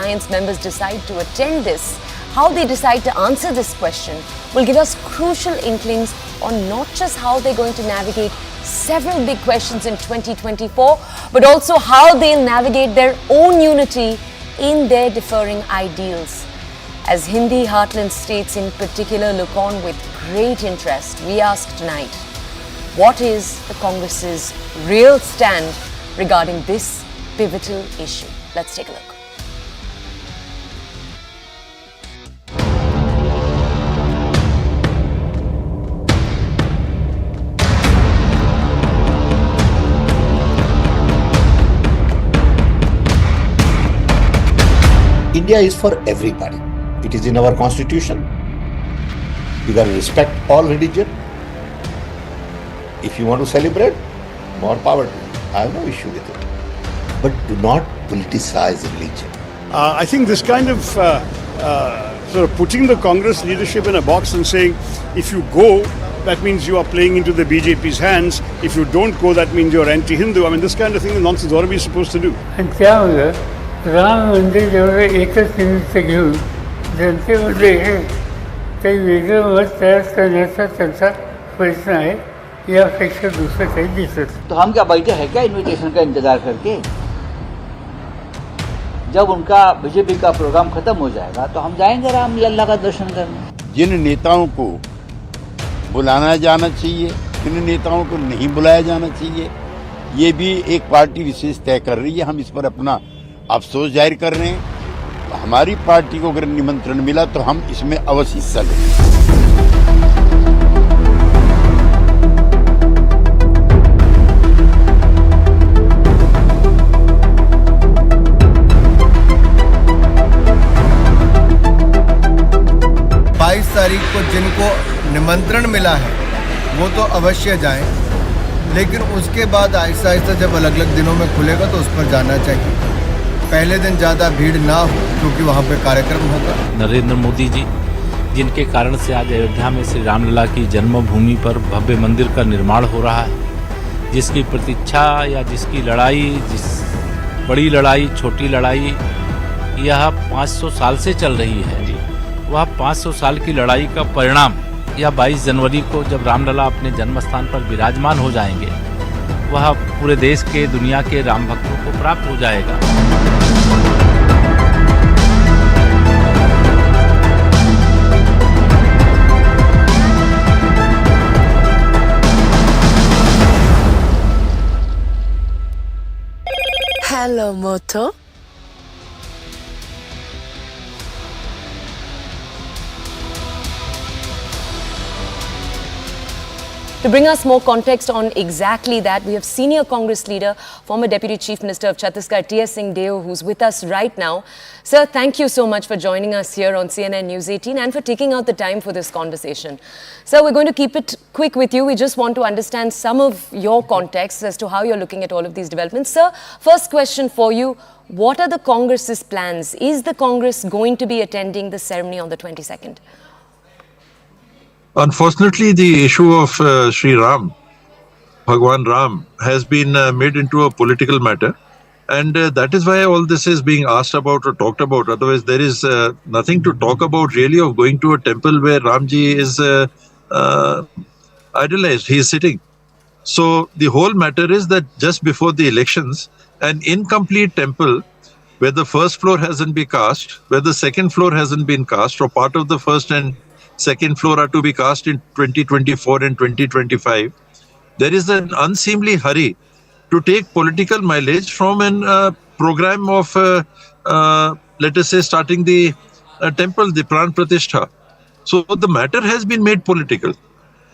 Alliance members decide to attend this, how they decide to answer this question, will give us crucial inklings on not just how they're going to navigate several big questions in 2024, but also how they'll navigate their own unity in their differing ideals. As Hindi heartland states in particular look on with great interest, we ask tonight, what is the Congress's real stand regarding this pivotal issue? Let's take a look. India is for everybody. It is in our constitution. You got to respect all religion. If you want to celebrate, more power to you. I have no issue with it. But do not politicize religion. I think this kind of sort of putting the Congress leadership in a box and saying, if you go, that means you are playing into the BJP's hands. If you don't go, that means you're anti-Hindu. I mean, this kind of thing is nonsense. What are we supposed to do? And क्या होगा? राम मंदिर जो है एक minute से घेऊन जनतेमध्ये काही वेगळं मत तयार करण्याचा त्यांचा प्रयत्न आहे यापेक्षा दुसरं काही दिसत. तो हम क्या बैठे हैं क्या इन्विटेशन का इंतजार करके? जब उनका बीजेपी का प्रोग्राम खत्म हो जाएगा तो हम जाएंगे राम लल्ला का दर्शन करने. जिन नेताओं को बुलाना जाना चाहिए, जिन नेताओं को नहीं बुलाया जाना चाहिए, ये भी एक पार्टी विशेष तय कर रही है. हम इस पर अपना अफसोस जाहिर कर रहे हैं. हमारी पार्टी को अगर निमंत्रण मिला तो हम इसमें अवश्य हिस्सा लेंगे. तारीख को जिनको निमंत्रण मिला है वो तो अवश्य जाएं, लेकिन उसके बाद आहिस्ता आहिस्ता जब अलग अलग दिनों में खुलेगा तो उस पर जाना चाहिए. पहले दिन ज़्यादा भीड़ ना हो क्योंकि वहाँ पे कार्यक्रम होगा. नरेंद्र मोदी जी जिनके कारण से आज अयोध्या में श्री रामलला की जन्मभूमि पर भव्य मंदिर का निर्माण हो रहा है, जिसकी प्रतीक्षा या जिसकी लड़ाई, जिस बड़ी लड़ाई छोटी लड़ाई यह 500 साल से चल रही है, वह 500 साल की लड़ाई का परिणाम या 22 जनवरी को जब रामलला अपने जन्म स्थान पर विराजमान हो जाएंगे, वह पूरे देश के दुनिया के राम भक्तों को प्राप्त हो जाएगा. Hello, Moto. To bring us more context on exactly that, we have senior Congress leader, former Deputy Chief Minister of Chhattisgarh, T.S. Singh Deo, who's with us right now. Sir, thank you so much for joining us here on CNN News 18 and for taking out the time for this conversation. Sir, we're going to keep it quick with you. We just want to understand some of your context as to how you're looking at all of these developments. Sir, first question for you. What are the Congress's plans? Is the Congress going to be attending the ceremony on the 22nd? Unfortunately, the issue of Sri Ram, Bhagwan Ram, has been made into a political matter. And that is why all this is being asked about or talked about. Otherwise, there is nothing to talk about really of going to a temple where Ramji is idolized. He is sitting. So the whole matter is that just before the elections, an incomplete temple where the first floor hasn't been cast, where the second floor hasn't been cast, or part of the first and second floor are to be cast in 2024 and 2025. There is an unseemly hurry to take political mileage from a program of, let us say, starting the temple, the Pran Pratishtha. So the matter has been made political.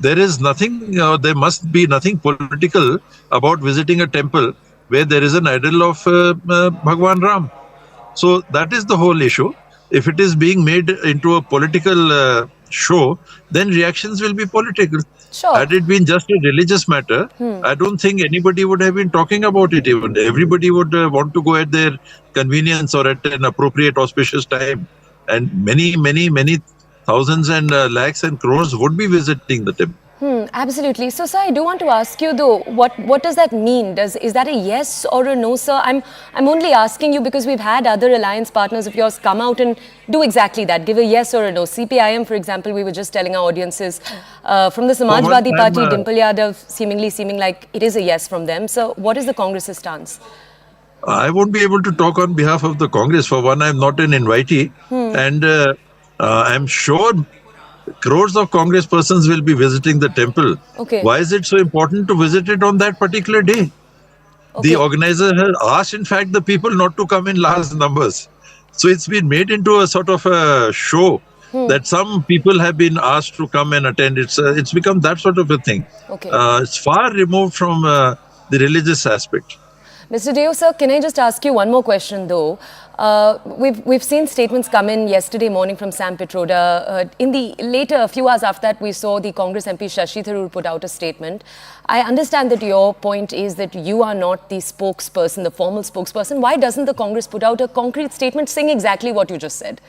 There is nothing, there must be nothing political about visiting a temple where there is an idol of Bhagwan Ram. So that is the whole issue. If it is being made into a political show, then reactions will be political. Sure. Had it been just a religious matter, I don't think anybody would have been talking about it even. Everybody would want to go at their convenience or at an appropriate auspicious time. And many thousands and lakhs and crores would be visiting the temple. Absolutely. So, sir, I do want to ask you though, what does that mean? Is that a yes or a no, sir? I'm only asking you because we've had other alliance partners of yours come out and do exactly that, give a yes or a no. CPIM, for example, we were just telling our audiences from the Samajwadi Party, Dimple Yadav seeming like it is a yes from them. So, what is the Congress's stance? I won't be able to talk on behalf of the Congress. For one, I'm not an invitee, and I'm sure crores of Congress persons will be visiting the temple. Okay. Why is it so important to visit it on that particular day? Okay. The organizer has asked, in fact, the people not to come in large numbers. So it's been made into a sort of a show that some people have been asked to come and attend. It's become that sort of a thing. Okay. It's far removed from the religious aspect. Mr. Deo, sir, can I just ask you one more question though? We've seen statements come in yesterday morning from Sam Pitroda. A few hours after that, we saw the Congress MP Shashi Tharoor put out a statement. I understand that your point is that you are not the spokesperson, the formal spokesperson. Why doesn't the Congress put out a concrete statement saying exactly what you just said?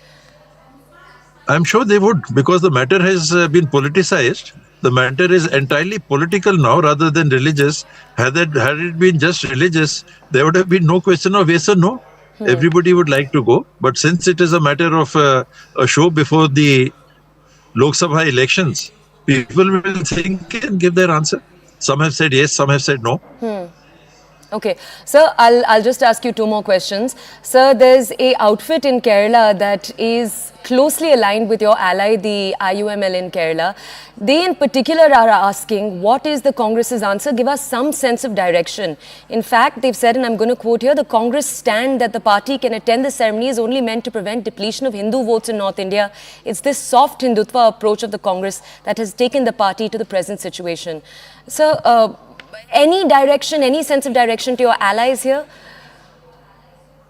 I'm sure they would, because the matter has been politicized. The matter is entirely political now rather than religious. Had it been just religious, there would have been no question of yes or no. Everybody would like to go. But since it is a matter of a show before the Lok Sabha elections, people will think and give their answer. Some have said yes, some have said no. Okay, sir, I'll just ask you two more questions. Sir, there's a outfit in Kerala that is closely aligned with your ally, the IUML in Kerala. They in particular are asking, what is the Congress's answer? Give us some sense of direction. In fact, they've said, and I'm going to quote here, the Congress stand that the party can attend the ceremony is only meant to prevent depletion of Hindu votes in North India. It's this soft Hindutva approach of the Congress that has taken the party to the present situation. Sir, any direction, any sense of direction to your allies here?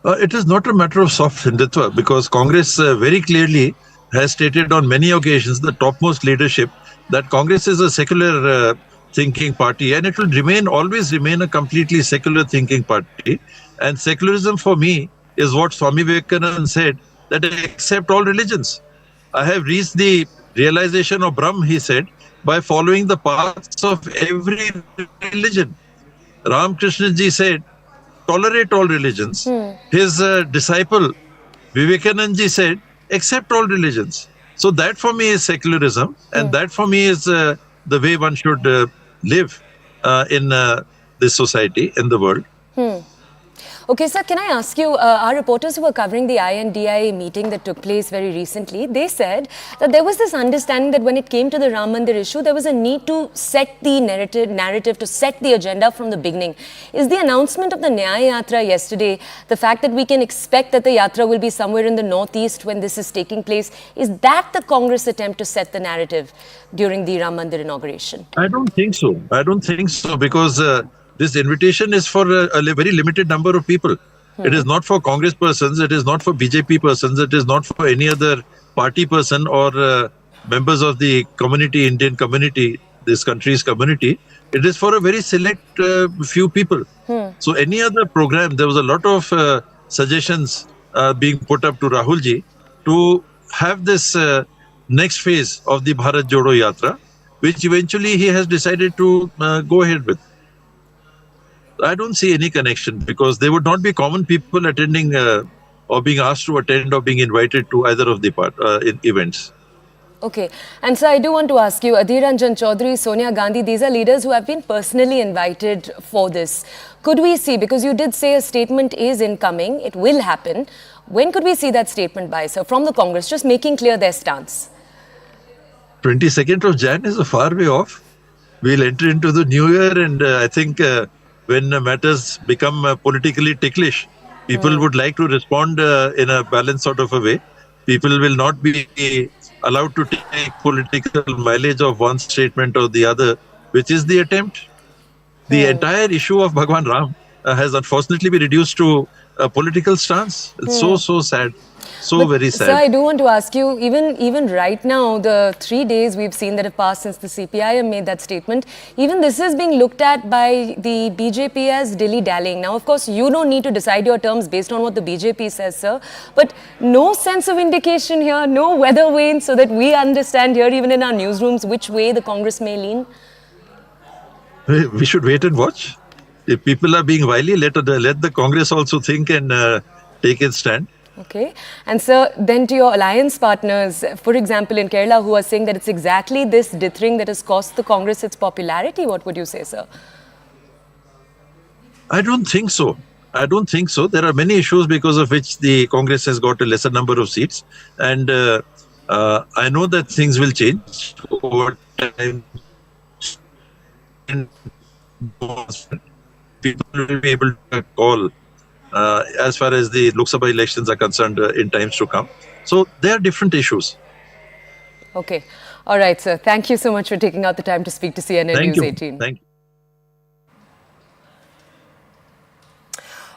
It is not a matter of soft Hindutva, because Congress very clearly has stated on many occasions, the topmost leadership, that Congress is a secular thinking party, and it will always remain a completely secular thinking party. And secularism for me is what Swami Vivekananda said, that I accept all religions. I have reached the realization of Brahm, he said, by following the paths of every religion. Ram Krishna ji said, tolerate all religions. His disciple Vivekananda ji said, accept all religions. So that for me is secularism, and that for me is the way one should live in this society, in the world. Okay, sir, can I ask you, our reporters who were covering the INDIA meeting that took place very recently, they said that there was this understanding that when it came to the Ram Mandir issue, there was a need to set the narrative, to set the agenda from the beginning. Is the announcement of the Nyaya Yatra yesterday, the fact that we can expect that the Yatra will be somewhere in the northeast when this is taking place, is that the Congress attempt to set the narrative during the Ram Mandir inauguration? I don't think so. Because this invitation is for a very limited number of people. It is not for Congress persons, it is not for BJP persons, it is not for any other party person or members of the community, Indian community, this country's community. It is for a very select few people. So any other program, there was a lot of suggestions being put up to Rahul ji to have this next phase of the Bharat Jodo Yatra, which eventually he has decided to go ahead with. I don't see any connection, because they would not be common people attending or being asked to attend or being invited to either of the events. Okay. And so I do want to ask you, Adhir Ranjan Chaudhary, Sonia Gandhi, these are leaders who have been personally invited for this. Could we see, because you did say a statement is incoming, it will happen. When could we see that statement by, sir, from the Congress, just making clear their stance? 22nd of Jan is a far way off. We'll enter into the new year, and I think when matters become politically ticklish, people would like to respond in a balanced sort of a way. People will not be allowed to take political mileage of one statement or the other, which is the attempt. The entire issue of Bhagwan Ram has unfortunately been reduced to a political stance. It's so sad. So very sad. Sir, I do want to ask you, even right now, the 3 days we've seen that have passed since the CPIM made that statement, even this is being looked at by the BJP as dilly-dallying. Now, of course, you don't need to decide your terms based on what the BJP says, sir, but no sense of indication here, no weather vane, so that we understand here, even in our newsrooms, which way the Congress may lean? We should wait and watch. If people are being wily, let the Congress also think and take its stand. Okay. And sir, then to your alliance partners, for example, in Kerala, who are saying that it's exactly this dithering that has cost the Congress its popularity, what would you say, sir? I don't think so. There are many issues because of which the Congress has got a lesser number of seats. And I know that things will change over time. People will be able to call as far as the Lok Sabha elections are concerned in times to come. So there are different issues. Okay. All right, sir. Thank you so much for taking out the time to speak to CNN News 18. Thank you.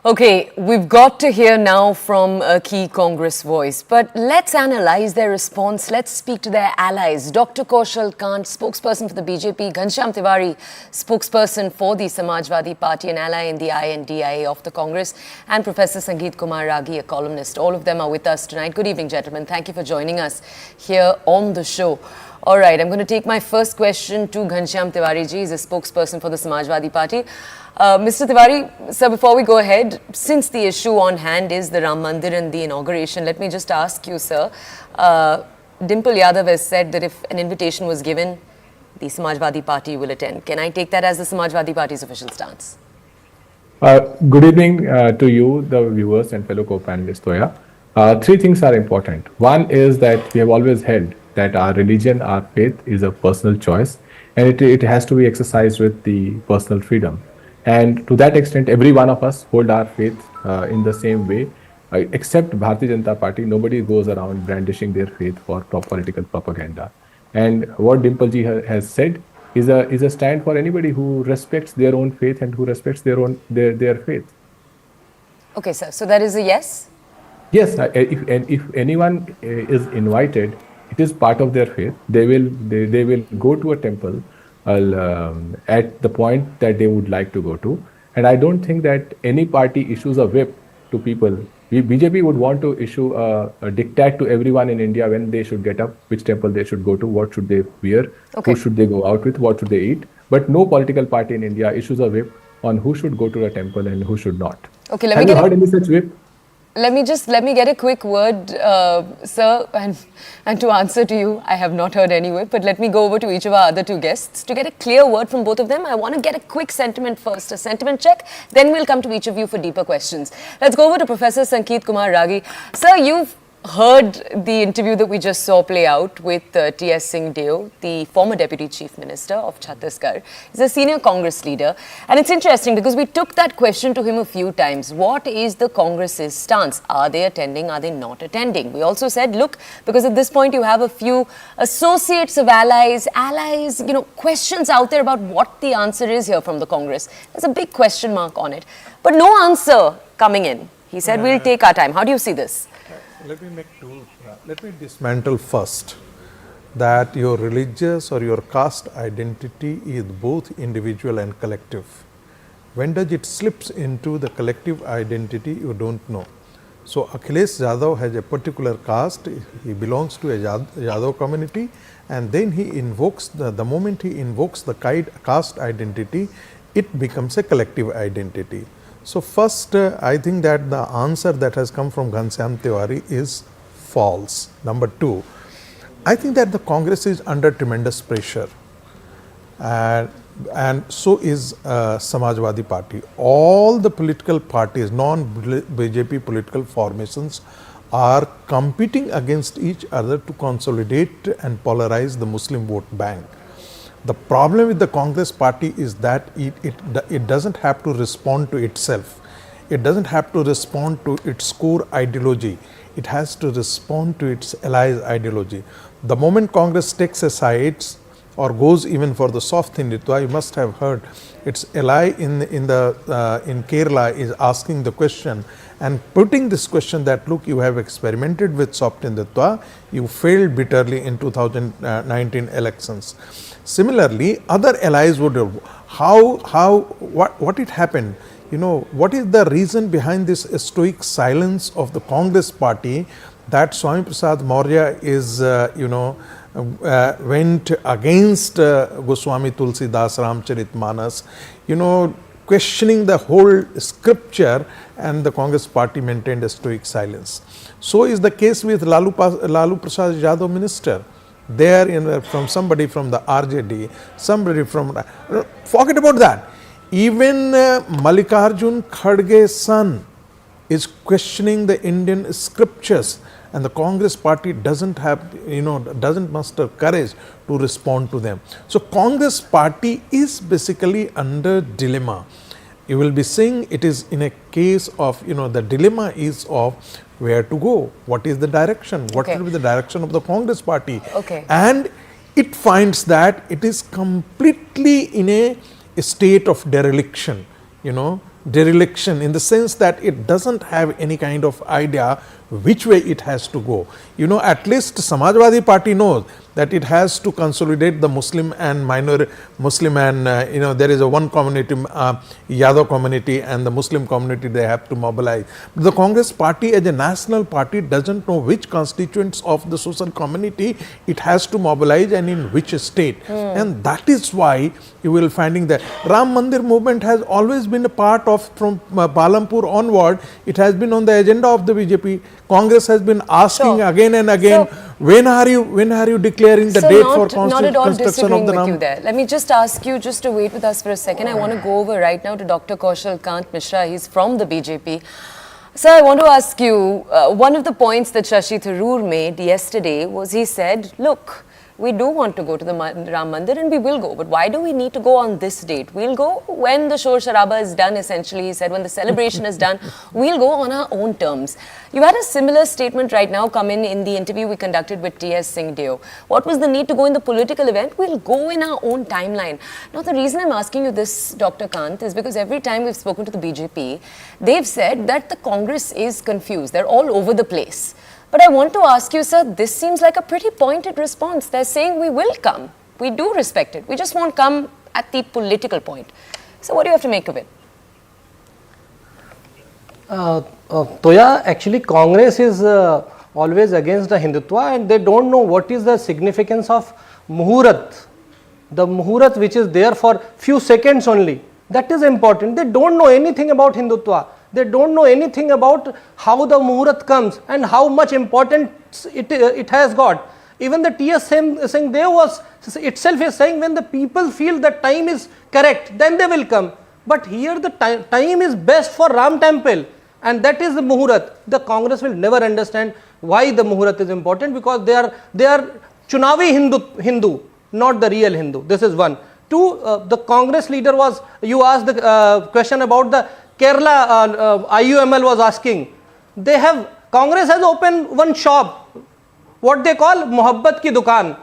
Okay, we've got to hear now from a key Congress voice, but let's analyze their response. Let's speak to their allies. Dr. Kaushal Kant, spokesperson for the BJP, Ghanshyam Tiwari, spokesperson for the Samajwadi Party, an ally in the INDIA of the Congress, and Professor Sangeet Kumar Ragi, a columnist. All of them are with us tonight. Good evening, gentlemen. Thank you for joining us here on the show. All right, I'm going to take my first question to Ghanshyam Tiwari ji. He's a spokesperson for the Samajwadi Party. Mr. Tiwari, sir, before we go ahead, since the issue on hand is the Ram Mandir and the inauguration, let me just ask you, sir. Dimple Yadav has said that if an invitation was given, the Samajwadi Party will attend. Can I take that as the Samajwadi Party's official stance? Good evening to you, the viewers and fellow co-panelists, Toya. Three things are important. One is that we have always held that our religion, our faith is a personal choice, and it has to be exercised with the personal freedom. And to that extent, every one of us hold our faith in the same way, except Bharatiya Janata Party. Nobody goes around brandishing their faith for political propaganda. And what Dimple ji has said is a stand for anybody who respects their own faith and who respects their faith. Okay, sir. So that is a yes? Yes. If anyone is invited, it is part of their faith. They will go to a temple at the point that they would like to go to. And I don't think that any party issues a whip to people. BJP would want to issue a diktat to everyone in India when they should get up, which temple they should go to, what should they wear, who should they go out with, what should they eat. But no political party in India issues a whip on who should go to a temple and who should not. Okay, Have you heard any such whip? Let me get a quick word, sir, and to answer to you. I have not heard any whip, but let me go over to each of our other two guests. To get a clear word from both of them, I want to get a quick sentiment first, a sentiment check, then we'll come to each of you for deeper questions. Let's go over to Professor Sangeet Kumar Ragi. Sir, you've heard the interview that we just saw play out with T.S. Singh Deo, the former Deputy Chief Minister of Chhattisgarh. He's a senior Congress leader. And it's interesting because we took that question to him a few times. What is the Congress's stance? Are they attending? Are they not attending? We also said, look, because at this point you have a few associates of allies, questions out there about what the answer is here from the Congress. There's a big question mark on it. But no answer coming in. He said, we'll take our time. How do you see this? Let me dismantle first that your religious or your caste identity is both individual and collective. When does it slips into the collective identity, you don't know. So Akhilesh Yadav has a particular caste, he belongs to a Yadav community, and then he invokes, the moment he invokes the caste identity, it becomes a collective identity. So first, I think that the answer that has come from Ghanshyam Tiwari is false. Number two, I think that the Congress is under tremendous pressure, and so is Samajwadi Party. All the political parties, non-BJP political formations are competing against each other to consolidate and polarize the Muslim vote bank. The problem with the Congress party is that it doesn't have to respond to itself. It doesn't have to respond to its core ideology. It has to respond to its allies' ideology. The moment Congress takes a side or goes even for the soft Hindutva, you must have heard its ally in Kerala is asking the question and putting this question that, look, you have experimented with soft Hindutva, you failed bitterly in 2019 elections. Similarly, other allies would what it happened. What is the reason behind this stoic silence of the Congress party that Swami Prasad Maurya is, went against Goswami Tulsidas Ramcharitmanas, questioning the whole scripture, and the Congress party maintained a stoic silence. So is the case with Lalu Prasad Yadav minister. There, from somebody from the RJD, somebody from, forget about that. Even Mallikarjun Kharge's son is questioning the Indian scriptures, and the Congress party doesn't muster courage to respond to them. So Congress party is basically under dilemma. You will be seeing it is in a case of, the dilemma is of where to go, what is the direction, what will be the direction of the Congress party. And it finds that it is completely in a state of dereliction, dereliction in the sense that it doesn't have any kind of idea which way it has to go. At least Samajwadi party knows that it has to consolidate the Muslim and there is a one community, Yadav community, and the Muslim community they have to mobilize. But the Congress party as a national party doesn't know which constituents of the social community it has to mobilize and in which state. And that is why you will finding that Ram Mandir movement has always been a part of, from Palampur onward, it has been on the agenda of the BJP. Congress has been asking again and again, when are you declaring the date for construction of the Ram? You there. Let me just ask you just to wait with us for a second. I want to go over right now to Dr. Kaushal Kant Mishra. He's from the BJP. Sir, I want to ask you, one of the points that Shashi Tharoor made yesterday was he said, look, we do want to go to the Ram Mandir and we will go, but why do we need to go on this date? We'll go when the Shor Sharaba is done, essentially. He said when the celebration is done, we'll go on our own terms. You had a similar statement right now come in the interview we conducted with T.S. Singh Deo. What was the need to go in the political event? We'll go in our own timeline. Now, the reason I'm asking you this, Dr. Kant, is because every time we've spoken to the BJP, they've said that the Congress is confused. They're all over the place. But I want to ask you, sir, this seems like a pretty pointed response. They're saying we will come. We do respect it. We just won't come at the political point. So what do you have to make of it? Toya, actually Congress is always against the Hindutva, and they don't know what is the significance of Muhurat. The Muhurat which is there for few seconds only. That is important. They don't know anything about Hindutva. They don't know anything about how the Muhurat comes and how much importance it has got. Even the T.S. Singh Deo was itself is saying when the people feel the time is correct, then they will come. But here the time is best for Ram temple, and that is the Muhurat. The Congress will never understand why the Muhurat is important, because they are Chunavi Hindu, not the real Hindu. This is one. Two, the Congress leader was, you asked the question about the Kerala IUML was asking. Congress has opened one shop, what they call Mohabbat Ki Dukaan.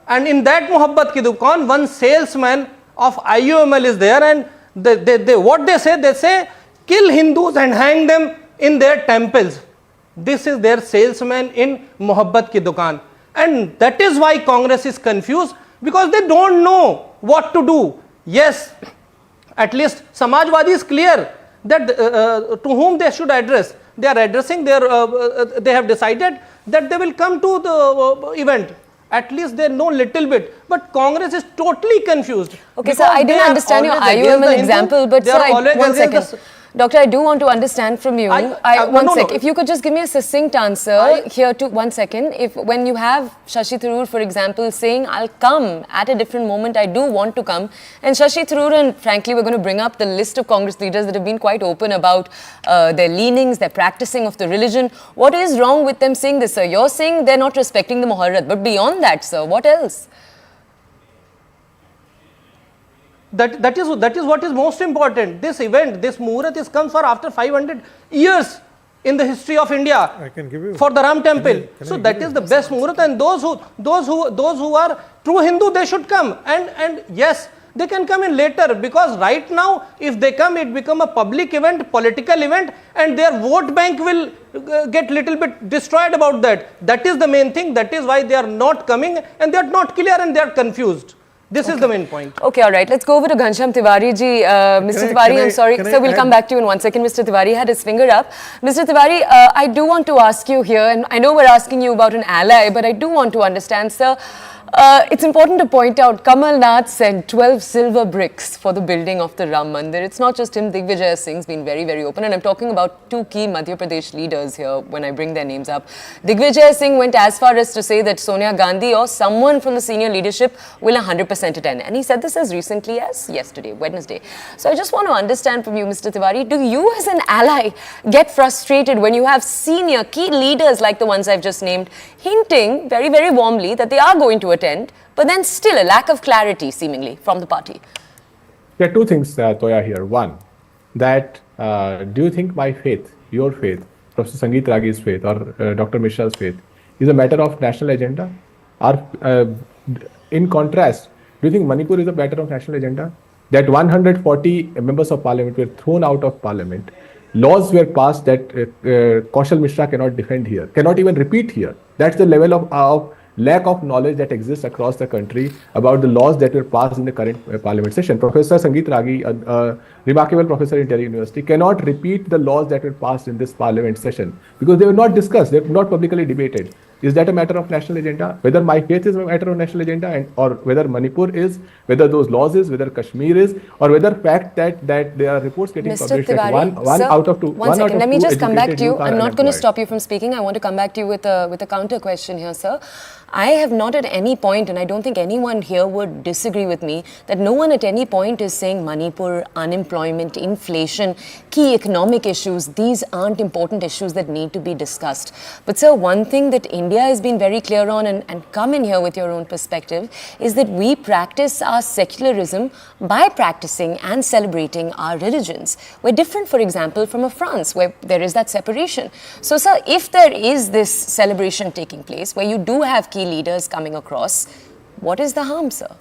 And in that Mohabbat Ki Dukaan, one salesman of IUML is there, and what they say, kill Hindus and hang them in their temples. This is their salesman in Mohabbat Ki Dukaan. And that is why Congress is confused, because they don't know what to do. Yes, at least Samajwadi is clear that to whom they should address. They are addressing they have decided that they will come to the event. At least they know little bit, but Congress is totally confused. Okay, sir, I didn't understand your IUML example, but sir, one second. Doctor, I do want to understand from you. If you could just give me a succinct answer here to 1 second. When you have Shashi Tharoor, for example, saying, I'll come at a different moment, I do want to come. And Shashi Tharoor, and frankly, we're going to bring up the list of Congress leaders that have been quite open about their leanings, their practicing of the religion. What is wrong with them saying this, sir? You're saying they're not respecting the Muharram, but beyond that, sir, what else? That is what is most important. This event, this Muhurat, comes for after 500 years. in the history of India I can give you for the Ram temple. can I That give is you the best muhurat, and those who are true Hindu, they should come. And yes, they can come in later, because right now if they come, it become a public event, political event, and their vote bank will get little bit destroyed about that. That is the main thing. That is why they are not coming, and they are not clear and they are confused. This is the main point. Okay, all right. Let's go over to Ghanshyam Tiwari ji. Mr. Tiwari, I'm sorry. Sir, we'll come back to you in 1 second. Mr. Tiwari had his finger up. Mr. Tiwari, I do want to ask you here, and I know we're asking you about an ally, but I do want to understand, sir. It's important to point out, Kamal Nath sent 12 silver bricks for the building of the Ram Mandir. It's not just him. Digvijay Singh's been very, very open. And I'm talking about two key Madhya Pradesh leaders here when I bring their names up. Digvijay Singh went as far as to say that Sonia Gandhi or someone from the senior leadership will 100% attend. And he said this as recently as yesterday, Wednesday. So I just want to understand from you, Mr. Tiwari, do you as an ally get frustrated when you have senior key leaders like the ones I've just named hinting very, very warmly that they are going to attend, but then still a lack of clarity seemingly from the party? There are two things, Toya, here. One, that do you think my faith, your faith, Professor Sangeet Ragi's faith, or Dr. Mishra's faith is a matter of national agenda? Or in contrast, do you think Manipur is a matter of national agenda? That 140 members of parliament were thrown out of parliament. Laws were passed that Kaushal Mishra cannot defend here, cannot even repeat here. That's the level of lack of knowledge that exists across the country about the laws that were passed in the current parliament session. Professor Sangeet Ragi, a remarkable professor in Delhi University, cannot repeat the laws that were passed in this parliament session because they were not discussed, they were not publicly debated. Is that a matter of national agenda? Whether my faith is a matter of national agenda, or whether Manipur is, whether those laws is, whether Kashmir is, or whether fact that there are reports getting Mr. published Tiwari, that one out of two. One second, let me just come back to you. I'm not going to unemployed. stop you from speaking. I want to come back to you with a counter question here, sir. I have not at any point, and I don't think anyone here would disagree with me, that no one at any point is saying Manipur, unemployment, inflation, key economic issues, these aren't important issues that need to be discussed. But sir, one thing that India has been very clear on, and come in here with your own perspective, is that we practice our secularism by practicing and celebrating our religions. We're different, for example, from a France where there is that separation. So sir, if there is this celebration taking place where you do have key leaders coming across, what is the harm, sir?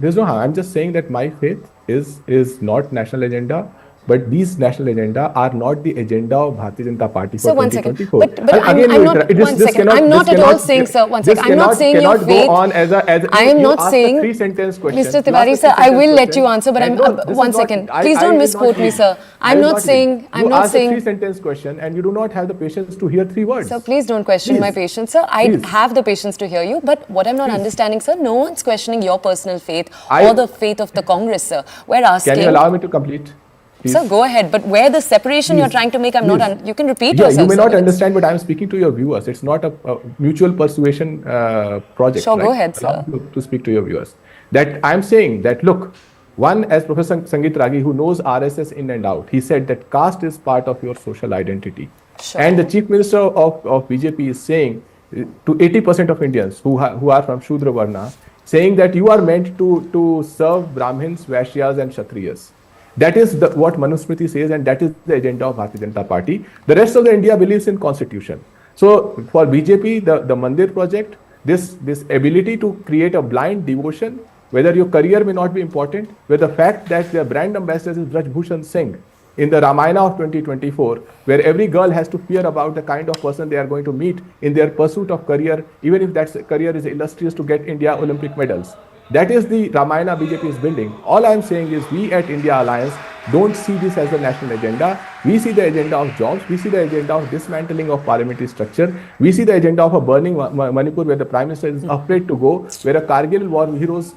There's no harm. I'm just saying that my faith is not national agenda, but these national agenda are not the agenda of Bharatiya Janata Party for 2024. But I'm not at all saying, sir, one second, I'm not saying your faith. I am not saying, Mr. Tiwari, sir, I will let you answer, but one second, please don't misquote me, sir. I'm not saying. You asked a 3-sentence question and you do not have the patience to hear 3 words. Sir, please don't question my patience, sir. I have the patience to hear you, but what I'm not understanding, sir, no one's questioning your personal faith or the faith of the Congress, sir. We're asking. Can you allow me to complete? Please. Sir, go ahead. But where the separation you're trying to make, I'm not. You can repeat yourself. You may not understand, but I'm speaking to your viewers. It's not a mutual persuasion project. Sure, right? go ahead, Allow sir. me to speak to your viewers. That I'm saying that, look, one, as Professor Sangeet Ragi, who knows RSS in and out, he said that caste is part of your social identity. Sure. And the Chief Minister of BJP is saying to 80% of Indians who are from Shudra Varna, saying that you are meant to serve Brahmins, Vaishyas and Kshatriyas. That is what Manusmriti says, and that is the agenda of Bharatiya Janata Party. The rest of the India believes in constitution. So for BJP, the Mandir project, this ability to create a blind devotion, whether your career may not be important, where the fact that their brand ambassador is Braj Bhushan Singh in the Ramayana of 2024, where every girl has to fear about the kind of person they are going to meet in their pursuit of career, even if that career is illustrious to get India Olympic medals. That is the Ramayana BJP is building. All I am saying is we at India Alliance don't see this as a national agenda. We see the agenda of jobs. We see the agenda of dismantling of parliamentary structure. We see the agenda of a burning Manipur where the Prime Minister is afraid to go, where a Kargil war hero's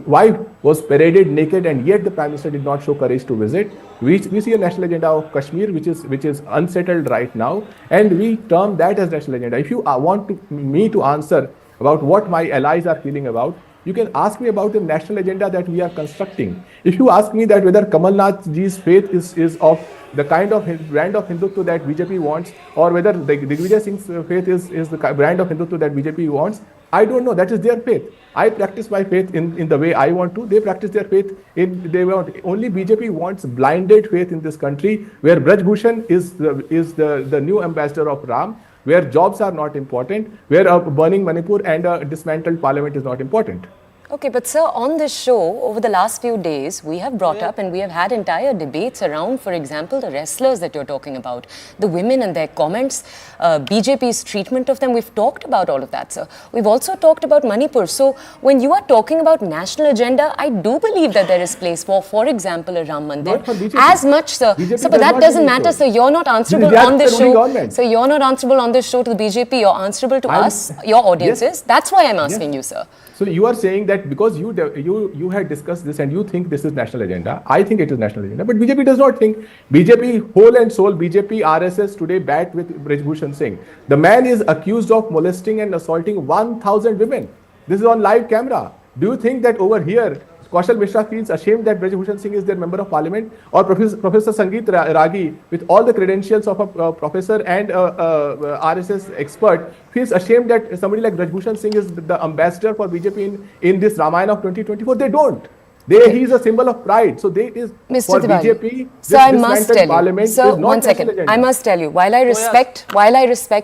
wife was paraded naked and yet the Prime Minister did not show courage to visit. We see a national agenda of Kashmir which is unsettled right now, and we term that as national agenda. If you want me to answer about what my allies are feeling about, you can ask me about the national agenda that we are constructing. If you ask me that whether Kamal Nath ji's faith is of the kind of brand of Hindutva that BJP wants, or whether Digvijay Singh's faith is the brand of Hindutva that BJP wants, I don't know. That is their faith. I practice my faith in the way I want to. They practice their faith they want. Only BJP wants blinded faith in this country, where Braj Bhushan is the new ambassador of Ram, where jobs are not important, where burning Manipur and a dismantled parliament is not important. Okay, but sir, on this show, over the last few days, we have brought up and we have had entire debates around, for example, the wrestlers that you're talking about, the women and their comments, BJP's treatment of them. We've talked about all of that, sir. We've also talked about Manipur. So when you are talking about national agenda, I do believe that there is place for example, a Ram Mandir. Not for BJP. As much, sir. BJP So, but that doesn't matter, sir. You're not answerable on this show. So you're not answerable on this show to the BJP. You're answerable to us, your audiences. Yes. That's why I'm asking you, sir. So you are saying that because you had discussed this and you think this is national agenda, I think it is national agenda, but BJP does not think. BJP, whole and soul, BJP, RSS today bat with Braj Bhushan Singh. The man is accused of molesting and assaulting 1,000 women. This is on live camera. Do you think that over here, Kaushal Mishra feels ashamed that Braj Bhushan Singh is their member of parliament, or Professor Sangeet Ragi, with all the credentials of a professor and RSS expert, feels ashamed that somebody like Braj Bhushan Singh is the ambassador for BJP in this Ramayana of 2024? They don't. He is a symbol of pride. So they is Mr. for Tiwari. BJP. So I must tell parliament you. So is not one second. agenda. I must tell you. While I respect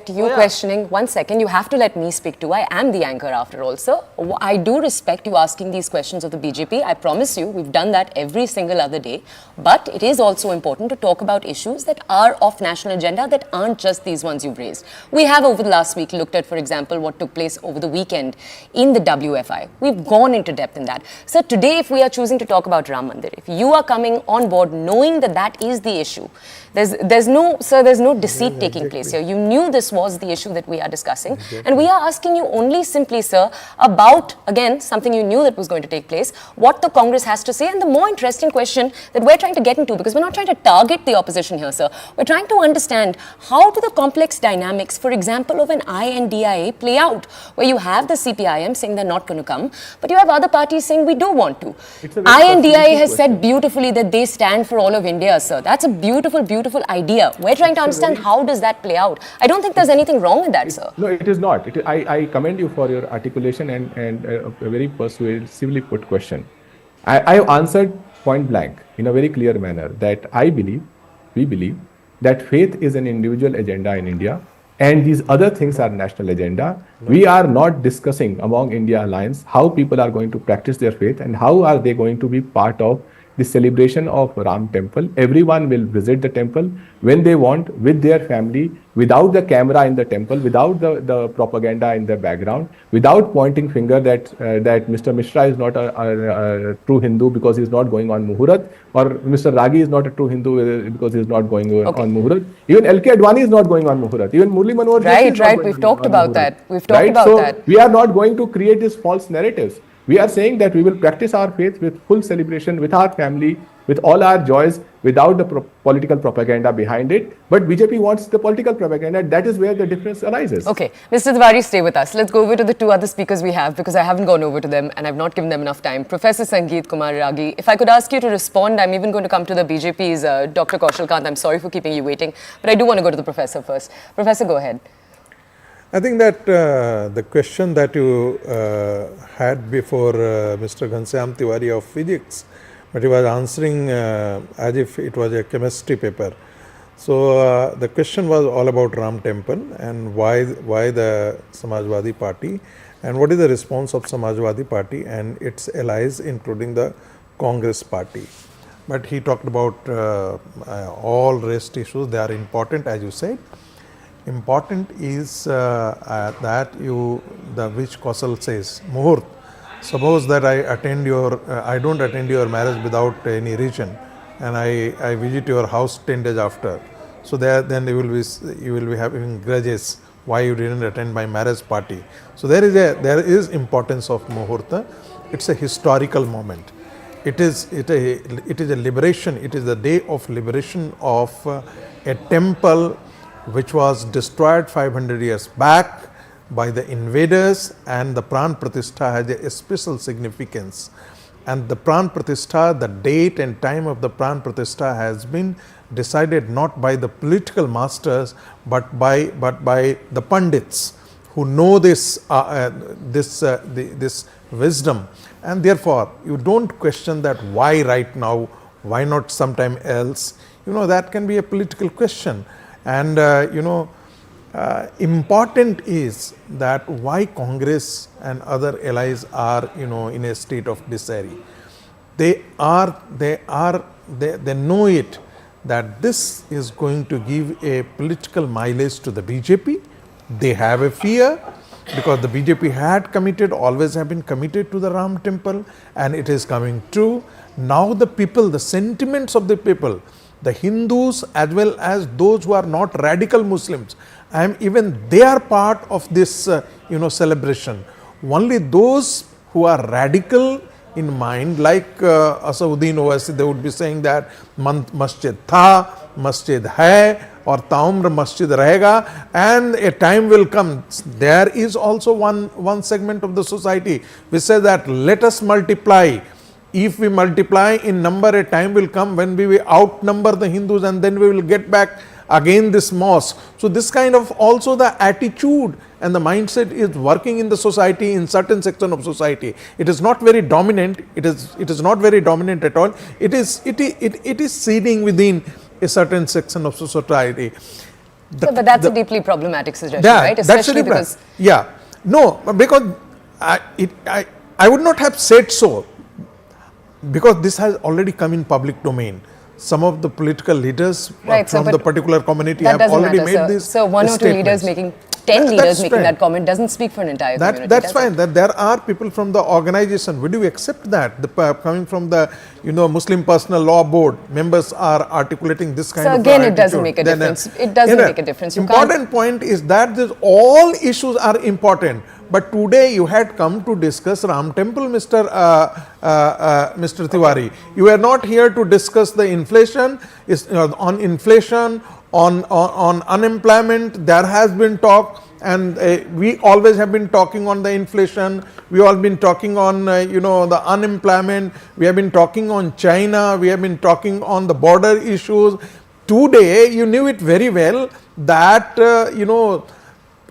you questioning. 1 second. You have to let me speak too. I am the anchor after all, sir. I do respect you asking these questions of the BJP. I promise you, we've done that every single other day. But it is also important to talk about issues that are of national agenda that aren't just these ones you've raised. We have over the last week looked at, for example, what took place over the weekend in the WFI. We've gone into depth in that. So today, if we are choosing to talk about Ram Mandir, if you are coming on board knowing that that is the issue, there's no deceit taking place here. You knew this was the issue that we are discussing, and we are asking you only simply, sir, about, again, something you knew that was going to take place, what the Congress has to say. And the more interesting question that we're trying to get into, because we're not trying to target the opposition here, sir, we're trying to understand how do the complex dynamics, for example, of an INDIA play out, where you have the CPIM saying they're not going to come, but you have other parties saying we do want to. INDIA has said beautifully that they stand for all of India, sir. That's a beautiful, beautiful idea. We're trying to understand how does that play out. I don't think there's anything wrong with that, sir. No, it is not. I commend you for your articulation and a very persuasively put question. I have answered point blank in a very clear manner that we believe that faith is an individual agenda in India, and these other things are national agenda. We are not discussing among India Alliance how people are going to practice their faith and how are they going to be part of the celebration of Ram temple. Everyone will visit the temple when they want, with their family, without the camera in the temple, without the propaganda in the background, without pointing finger that Mr. Mishra is not a true Hindu because he is not going on Muhurat, or Mr. Ragi is not a true Hindu because he is not going on Muhurat. Even LK Advani is not going on Muhurat. Even Murli Manohar. Right. We've talked about that. We've talked about that. We are not going to create these false narratives. We are saying that we will practice our faith with full celebration, with our family, with all our joys, without the political propaganda behind it. But BJP wants the political propaganda. That is where the difference arises. Okay, Mr. Tiwari, stay with us. Let's go over to the two other speakers we have, because I haven't gone over to them and I've not given them enough time. Professor Sangeet Kumar Ragi, if I could ask you to respond, I'm even going to come to the BJP's Dr. Kaushal Kant. I'm sorry for keeping you waiting, but I do want to go to the professor first. Professor, go ahead. I think that the question that you had before Mr. Ghanshyam Tiwari of physics, but he was answering as if it was a chemistry paper. So the question was all about Ram temple and why the Samajwadi Party, and what is the response of Samajwadi Party and its allies, including the Congress Party. But he talked about all rest issues. They are important, as you said. Important is that which Kaushal says, Muhurt. Suppose that I don't attend your marriage without any reason, and I visit your house 10 days after. So then you will be having grudges why you didn't attend my marriage party. So there is importance of Muhurta. It's a historical moment. It is a liberation. It is the day of liberation of a temple which was destroyed 500 years back by the invaders, and the Pran Pratishtha has a special significance. And the Pran Pratishtha, the date and time of the Pran Pratishtha has been decided not by the political masters but by the Pandits who know this wisdom, and therefore you don't question that why right now, why not sometime else. That can be a political question, and important is that why Congress and other allies are in a state of disarray. They know it, that this is going to give a political mileage to the BJP. They have a fear, because the BJP had committed, always have been committed to the Ram temple, and it is coming true. Now the people, the sentiments of the people, the Hindus as well as those who are not radical Muslims, even they are part of this celebration. Only those who are radical in mind, like Asauddin Owaisi, they would be saying that masjid tha, masjid hai, or taumr masjid rahega, and a time will come. There is also one segment of the society which says that let us multiply. If we multiply in number, a time will come when we will outnumber the Hindus, and then we will get back again this mosque. So this kind of also the attitude and the mindset is working in the society, in certain section of society. It is not very dominant. It is not very dominant at all. It is seeding within a certain section of society. But that's a deeply problematic suggestion, right? Especially because because I would not have said so, because this has already come in public domain. Some of the political leaders from the particular community have already made this. So one or two leaders making 10 leaders making that comment doesn't speak for an entire community. That's fine. That there are people from the organization. Would you accept that? Coming from the Muslim Personal Law Board, members are articulating this kind of attitude. So again, it doesn't make a difference. It doesn't make a difference. Important point is that all issues are important. But today you had come to discuss Ram Temple, Mr. Tiwari. You are not here to discuss the inflation. On inflation, on unemployment, there has been talk, and we always have been talking on the inflation. We all been talking on the unemployment. We have been talking on China. We have been talking on the border issues. Today you knew it very well that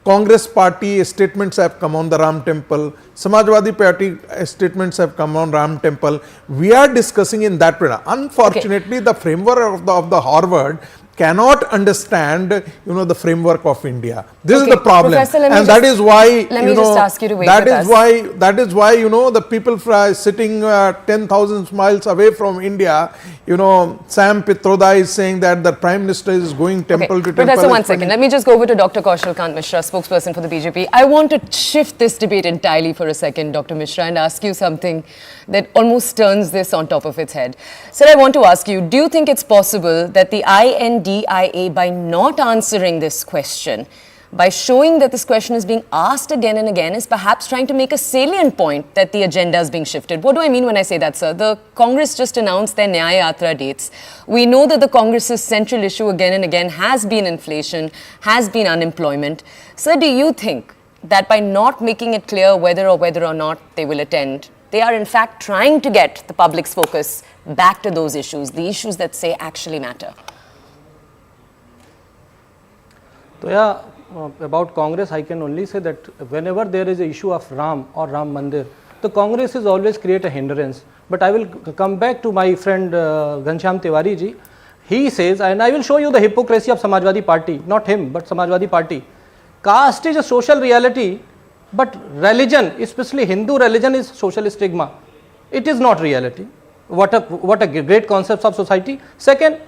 Congress party statements have come on the Ram temple, Samajwadi party statements have come on Ram temple. We are discussing in that way. Unfortunately, the framework of the Harvard cannot understand the framework of India. This is the problem. Professor, and that is why that is why the people sitting 10,000 miles away from India, Sam Pitroda is saying that the Prime Minister is going temple to temple. Professor, one second. Let me just go over to Dr. Kaushal Kant Mishra, spokesperson for the BJP. I want to shift this debate entirely for a second, Dr. Mishra, and ask you something that almost turns this on top of its head. Sir, I want to ask you, do you think it's possible that the INDIA, by not answering this question, by showing that this question is being asked again and again, is perhaps trying to make a salient point that the agenda is being shifted? What do I mean when I say that, sir? The Congress just announced their Nyaya Yatra dates. We know that the Congress's central issue again and again has been inflation, has been unemployment. Sir, do you think that by not making it clear whether or not they will attend, they are in fact trying to get the public's focus back to those issues, the issues that say actually matter? So about Congress, I can only say that whenever there is an issue of Ram or Ram Mandir, the Congress is always create a hindrance. But I will come back to my friend Ghanshyam Tiwari ji. He says, and I will show you the hypocrisy of Samajwadi Party, not him, but Samajwadi Party. Caste is a social reality, but religion, especially Hindu religion, is social stigma. It is not reality. What a great concept of society. Second,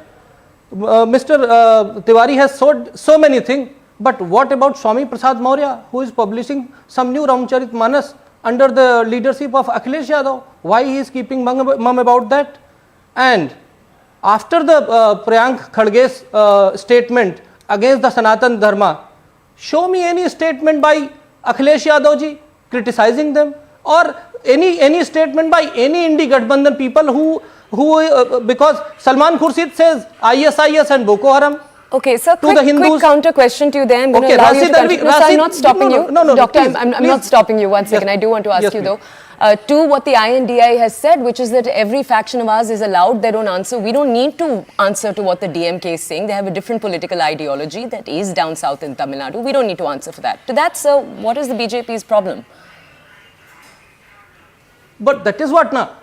Mr. Tiwari has sold so many things. But what about Swami Prasad Maurya, who is publishing some new Ramcharit Manas under the leadership of Akhilesh Yadav? Why he is keeping mum about that? And after the Priyank Khadge's statement against the Sanatan Dharma, show me any statement by Akhilesh Yadav ji criticizing them, or any statement by any Indi Gathbandhan people who because Salman Khurshid says ISIS and Boko Haram. Okay, sir, quick counter question to you there. I'm going to allow you to continue. No, sir, I'm not stopping you. No, Doctor, please, I'm not stopping you. One second. I do want to ask you though. to what the INDI has said, which is that every faction of ours is allowed their own answer. We don't need to answer to what the DMK is saying. They have a different political ideology that is down south in Tamil Nadu. We don't need to answer for that. To that, sir, what is the BJP's problem? But that is what now.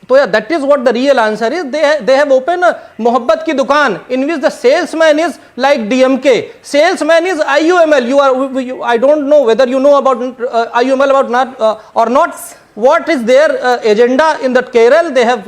So yeah, that is what the real answer is. They have opened a Mohabbat ki dukaan in which the salesman is like DMK. Salesman is IUML. I don't know whether you know about IUML or not. What is their agenda in that Kerala? They have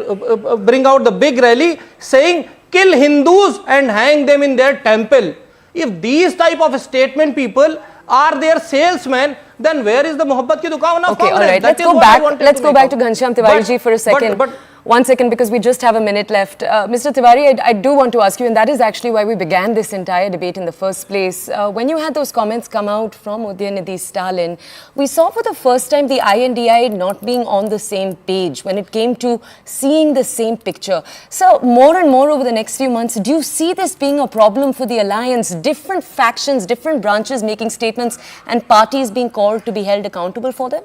bring out the big rally saying kill Hindus and hang them in their temple. If these type of statement people are their salesmen, then where is the Mohabbat ki dukaan of Congress? All right, let's go back to Ghanshyam Tiwari ji for a second. But 1 second, because we just have a minute left. Mr. Tiwari, I do want to ask you, and that is actually why we began this entire debate in the first place. When you had those comments come out from Udayanithi Stalin, we saw for the first time the INDI not being on the same page when it came to seeing the same picture. So more and more over the next few months, do you see this being a problem for the alliance? Different factions, different branches making statements and parties being called to be held accountable for them?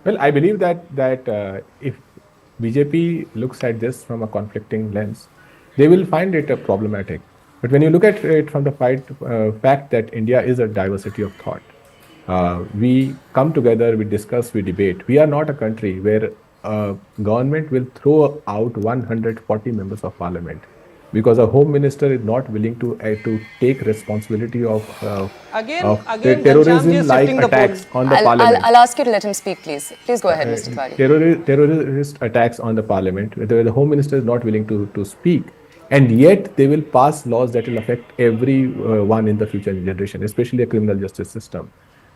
Well, I believe that if BJP looks at this from a conflicting lens, they will find it problematic. But when you look at it from the fact that India is a diversity of thought, we come together, we discuss, we debate. We are not a country where government will throw out 140 members of parliament because a home minister is not willing to take responsibility of terrorism-like attacks on the parliament. I'll ask you to let him speak, please. Please go ahead, Mr. Tiwari. Terrorist attacks on the parliament, where the home minister is not willing to speak, and yet they will pass laws that will affect everyone in the future generation, especially a criminal justice system.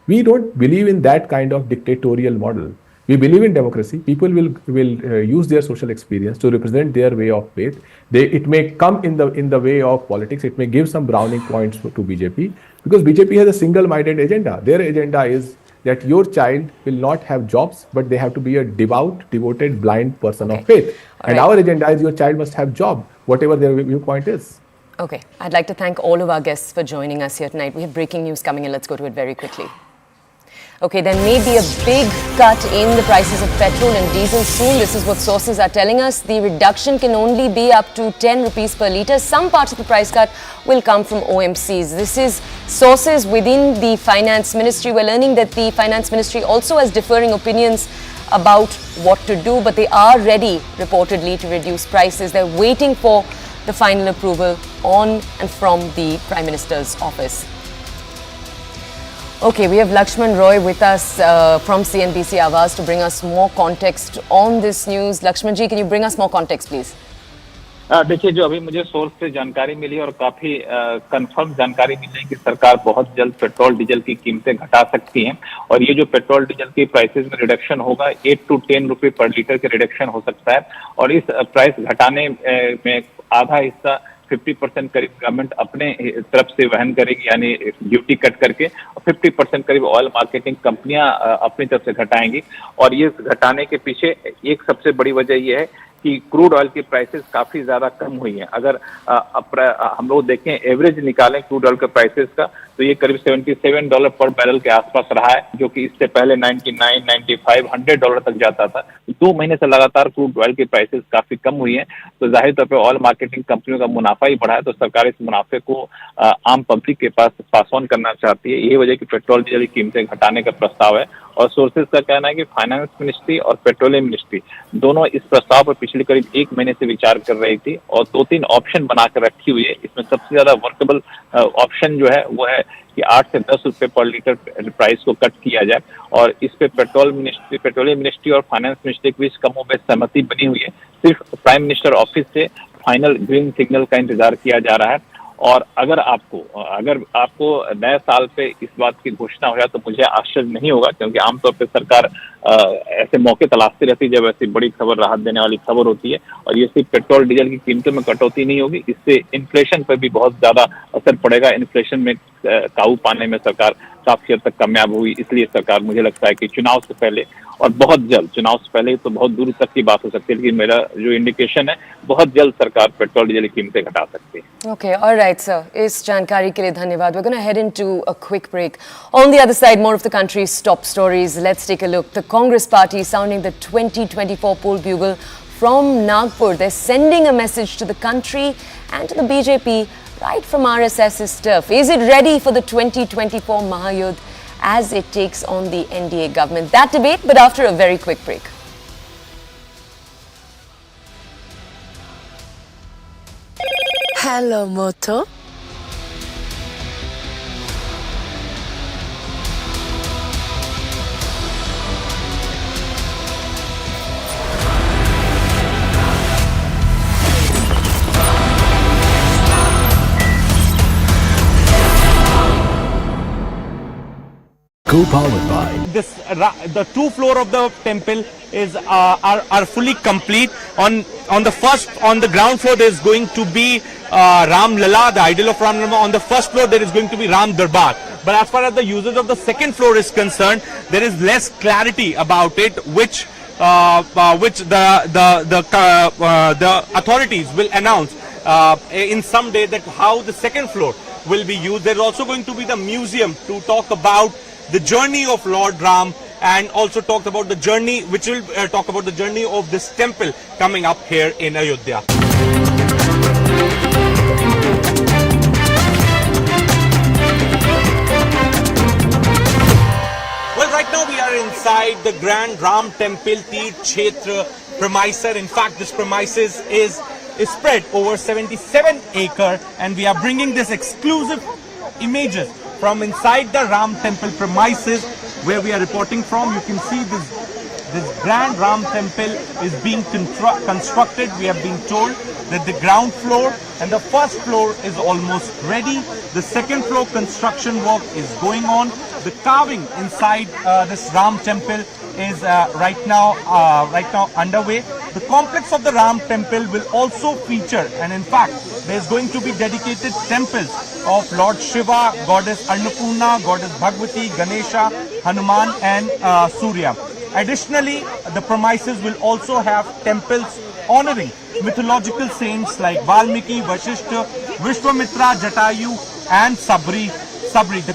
We don't believe in that kind of dictatorial model. We believe in democracy. People will use their social experience to represent their way of faith. It may come in the way of politics. It may give some browning points to BJP, because BJP has a single-minded agenda. Their agenda is that your child will not have jobs, but they have to be a devoted, blind person of faith. And our agenda is your child must have job, whatever their viewpoint is. Okay, I'd like to thank all of our guests for joining us here tonight. We have breaking news coming in. Let's go to it very quickly. Okay, there may be a big cut in the prices of petrol and diesel soon. This is what sources are telling us. The reduction can only be up to 10 rupees per litre. Some parts of the price cut will come from OMCs. This is sources within the Finance Ministry. We're learning that the Finance Ministry also has differing opinions about what to do, but they are ready, reportedly, to reduce prices. They're waiting for the final approval on and from the Prime Minister's office. Okay, we have Lakshman Roy with us from CNBC Awaaz to bring us more context on this news. Lakshman ji, can you bring us more context, please? देखिए, जो अभी मुझे source से जानकारी मिली और काफी confirm जानकारी मिली है कि सरकार बहुत जल्द पेट्रोल डीजल की कीमतें घटा सकती है, और ये जो पेट्रोल डीजल की प्राइसेस में रिडक्शन होगा 8 to 10 रुपए पर लीटर के रिडक्शन हो सकता है, और इस प्राइस घटाने में आधा हिस्सा 50% करीब गवर्नमेंट अपने तरफ से वहन करेगी, यानी ड्यूटी कट करके, और 50% करीब ऑयल मार्केटिंग कंपनियां अपनी तरफ से घटाएंगी। और ये घटाने के पीछे एक सबसे बड़ी वजह यह है कि क्रूड ऑयल की प्राइसेस काफी ज्यादा कम हुई हैं। अगर हम लोग देखें, एवरेज निकालें क्रूड ऑयल के प्राइसेस का, तो ये करीब $77 पर बैरल के आसपास रहा है, जो कि इससे पहले 99, 95, $100 तक जाता था। 2 महीने से लगातार क्रूड ऑयल की प्राइसेस काफी कम हुई हैं, तो जाहिर तौर पर ऑयल मार्केटिंग कंपनियों का मुनाफा ही बढ़ा है, तो सरकार इस मुनाफे को आम पब्लिक के पास ऑन करना चाहती है। यही वजह कि पेट्रोल डीजल की कीमतें घटाने का प्रस्ताव है, और सोर्सेज का कहना है कि फाइनेंस मिनिस्ट्री और पेट्रोलियम मिनिस्ट्री दोनों इस प्रस्ताव पर पिछले करीब 1 महीने से विचार कर रही थी, और 2-3 ऑप्शन बनाकर रखी हुई है। इसमें सबसे ज्यादा वर्केबल ऑप्शन जो है वो है कि 8 से 10 रुपए पर लीटर प्राइस को कट किया जाए, और इस पे पेट्रोलियम मिनिस्ट्री और फाइनेंस मिनिस्ट्री के बीच कमोबेश सहमति बनी हुई है। सिर्फ प्राइम मिनिस्टर ऑफिस से फाइनल ग्रीन सिग्नल का इंतजार किया जा रहा है। और अगर आपको नए साल पे इस बात की घोषणा हो जाए तो मुझे आश्चर्य नहीं होगा, क्योंकि आमतौर पे सरकार ऐसे मौके तलाशती रहती है जब ऐसी बड़ी खबर, राहत देने वाली खबर होती है। और ये सिर्फ पेट्रोल डीजल की कीमतों में कटौती नहीं होगी, इससे इन्फ्लेशन पर भी बहुत ज्यादा असर पड़ेगा। इन्फ्लेशन में काबू पाने में सरकार काफी हद तक कामयाब हुई। इसलिए सरकार, मुझे लगता है कि चुनाव से पहले और बहुत जल्द, चुनाव से पहले तो बहुत दूर तक की बात हो सकती है, लेकिन मेरा जो इंडिकेशन है, बहुत जल्द सरकार पेट्रोल डीजल की कीमतें घटा सकती है। Okay, all right, sir. इस जानकारी के लिए धन्यवाद. We're going to head into a quick break. On the other side, more of the country's top stories. Let's take a look. The Congress party sounding the 2024 poll bugle from Nagpur. They're sending a message to the country and to the BJP right from RSS's turf. Is it ready for the 2024 Mahayudh as it takes on the NDA government? That debate, but after a very quick break. Hello, Moto. Co-powered by the two floor of the temple is are fully complete. On the ground floor there is going to be Ram Lala, the idol of Ram Lala. On the first floor there is going to be Ram Darbar. But as far as the usage of the second floor is concerned, there is less clarity about it, which the authorities will announce in some day that how the second floor will be used. There is also going to be the museum to talk about the journey of Lord Ram, and also talked about the journey, which will talk about the journey of this temple coming up here in Ayodhya. Well, right now we are inside the Grand Ram Temple Tirth Kshetra premises. In fact, this premises is spread over 77 acres, and we are bringing this exclusive images from inside the Ram Temple premises where we are reporting from. You can see this Grand Ram Temple is being constructed. We have been told that the ground floor and the first floor is almost ready. The second floor construction work is going on. The carving inside this Ram Temple is right now underway. The complex of the Ram Temple will also feature, and in fact, there is going to be dedicated temples of Lord Shiva, Goddess Annapurna, Goddess Bhagwati, Ganesha, Hanuman, and Surya. Additionally, the premises will also have temples honoring mythological saints like Valmiki, Vashishta, Vishwamitra, Jatayu, and Sabri. The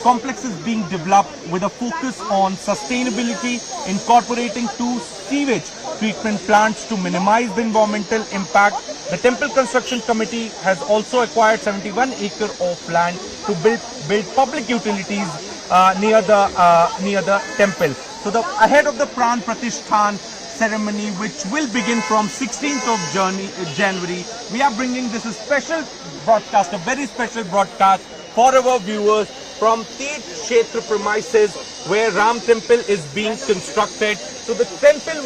complex is being developed with a focus on sustainability, incorporating two sewage treatment plants to minimize the environmental impact. The Temple Construction Committee has also acquired 71 acres of land to build public utilities near the temple. So ahead of the Pran Pratishthan ceremony, which will begin from 16th of January, we are bringing this special broadcast, a very special broadcast for our viewers from Tirth Kshetra premises where Ram Temple is being constructed. So the temple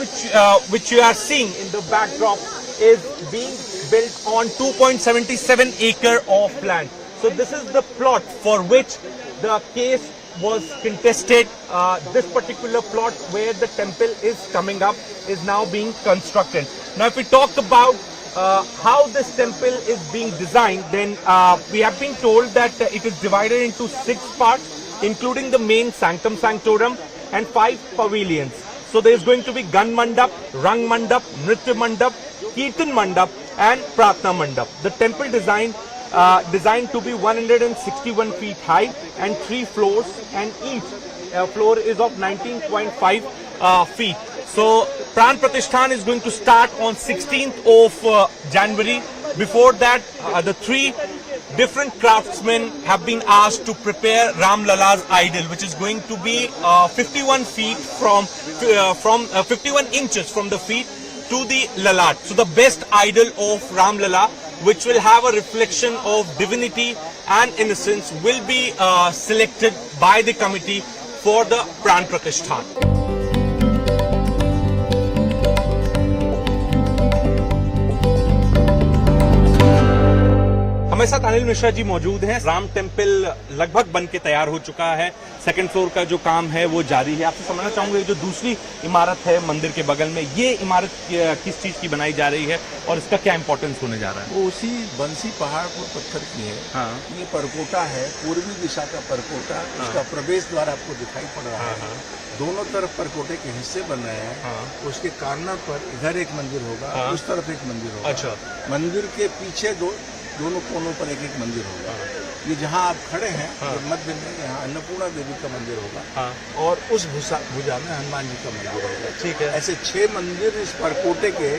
which you are seeing in the backdrop is being built on 2.77 acre of land. So this is the plot for which the case was contested. This particular plot where the temple is coming up is now being constructed. Now if we talk about how this temple is being designed, then we have been told that it is divided into 6 parts, including the main sanctum sanctorum and 5 pavilions. So there is going to be Gan Mandap, Rang Mandap, Nritya Mandap, Kirtan Mandap, and Pratna Mandap. The temple designed to be 161 feet high and 3 floors, and each floor is of 19.5 feet. So Pran Pratishthan is going to start on 16th of January. Before that, the 3 different craftsmen have been asked to prepare Ram Lala's idol, which is going to be 51 feet from 51 inches from the feet to the Lalat. So the best idol of Ram Lala, which will have a reflection of divinity and innocence, will be selected by the committee for the Pran Pratishthan. हमारे साथ अनिल मिश्रा जी मौजूद हैं। Ram temple लगभग बन के तैयार हो चुका है, सेकंड फ्लोर का जो काम है वो जारी है। आपसे समझना चाहूंगा जो दूसरी इमारत है मंदिर के बगल में, ये इमारत किस चीज की बनाई जा रही है और इसका क्या इंपॉर्टेंस होने जा रहा है? वो उसी बंसी पहाड़ पर पत्थर की है। हाँ। ये परकोटा है, पूर्वी दिशा का परकोटा। हाँ। उसका प्रवेश द्वार आपको दिखाई पड़ रहा है। हाँ। दोनों तरफ परकोटे के हिस्से बन रहे हैं। हाँ। उसके कॉर्नर पर इधर एक मंदिर होगा। हाँ। उस तरफ एक मंदिर होगा। अच्छा। मंदिर के पीछे दोनों कोनों पर एक एक मंदिर होगा। ये जहाँ आप खड़े हैं, हाँ। मध्य में यहाँ अन्नपूर्णा देवी का मंदिर होगा। हाँ। और उस भुजा में हनुमान जी का मंदिर होगा। ठीक है। ऐसे 6 मंदिर इस परकोटे के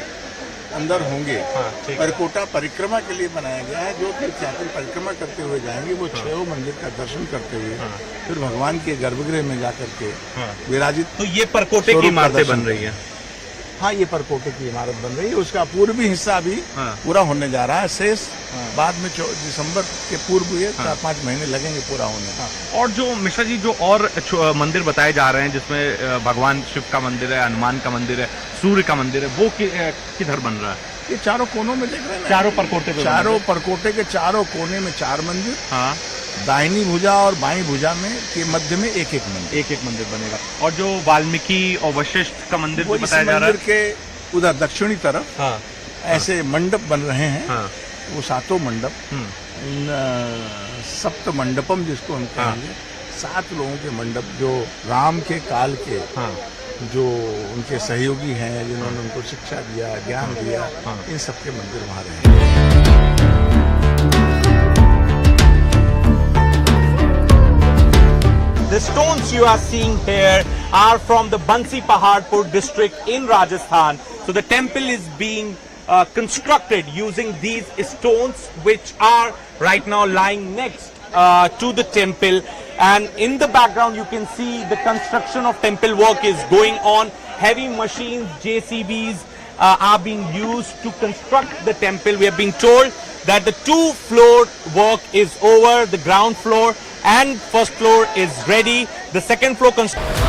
अंदर होंगे। हाँ, ठीक है। परकोटा परिक्रमा के लिए बनाया गया है। जो तीर्थयात्री परिक्रमा करते हुए जाएंगे वो 6 मंदिर का दर्शन करते हुए फिर भगवान के गर्भगृह में जाकर के विराजित। तो ये परकोटे की इमारतें बन रही है? हाँ, ये परकोटे की इमारत बन रही है। उसका पूर्वी हिस्सा अभी पूरा होने जा रहा है। शेष बाद में दिसंबर के पूर्व ये 4-5 महीने लगेंगे पूरा होने। और जो मिश्रा जी जो और मंदिर बताए जा रहे हैं जिसमें भगवान शिव का मंदिर है, हनुमान का मंदिर है, सूर्य का मंदिर है, वो किधर बन रहा है? ये चारों कोनों में देख रहे हैं, चारों परकोटे पे, चारों परकोटे के चारों कोने में 4 मंदिर। हाँ। दाहिनी भुजा और बाईं भुजा में के मध्य में एक एक मंदिर बनेगा। और जो वाल्मीकि और वशिष्ठ का मंदिर जो बताया जा रहा है, मंदिर के उधर दक्षिणी तरफ ऐसे मंडप बन रहे हैं। वो 7 मंडप, सप्त मंडपम जिसको हम कहेंगे, 7 लोगों के मंडप जो राम के काल के जो उनके सहयोगी हैं, जिन्होंने उनको शिक्षा दिया, ज्ञान दिया, इन सबके मंदिर वहाँ रहे। The stones you are seeing here are from the Bansi Paharpur district in Rajasthan. So the temple is being constructed using these stones, which are right now lying next to the temple. And in the background you can see the construction of temple work is going on. Heavy machines, JCBs are being used to construct the temple. We are being told that the 2-floor work is over, the ground floor and first floor is ready. The second floor construction.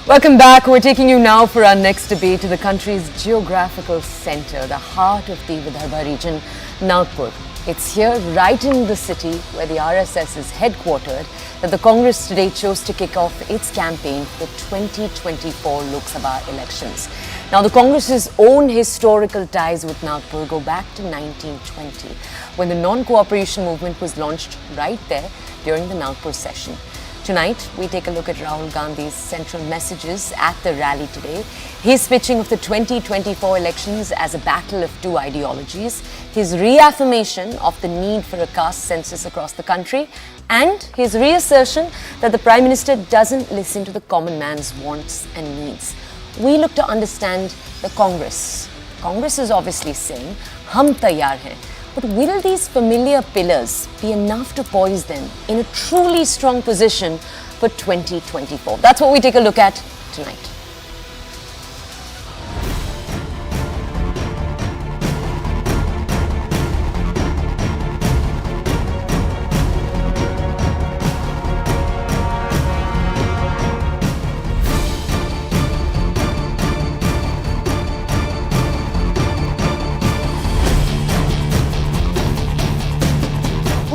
Welcome back. We're taking you now for our next debate to the country's geographical center, the heart of the Vidarbha region, Nagpur. It's here, right in the city where the RSS is headquartered, that the Congress today chose to kick off its campaign for the 2024 Lok Sabha elections. Now, the Congress's own historical ties with Nagpur go back to 1920, when the non-cooperation movement was launched right there during the Nagpur session. Tonight, we take a look at Rahul Gandhi's central messages at the rally today. His pitching of the 2024 elections as a battle of two ideologies, his reaffirmation of the need for a caste census across the country, and his reassertion that the Prime Minister doesn't listen to the common man's wants and needs. We look to understand the Congress. Congress is obviously saying, Hain Tayyar Hum. But will these familiar pillars be enough to poise them in a truly strong position for 2024? That's what we take a look at tonight.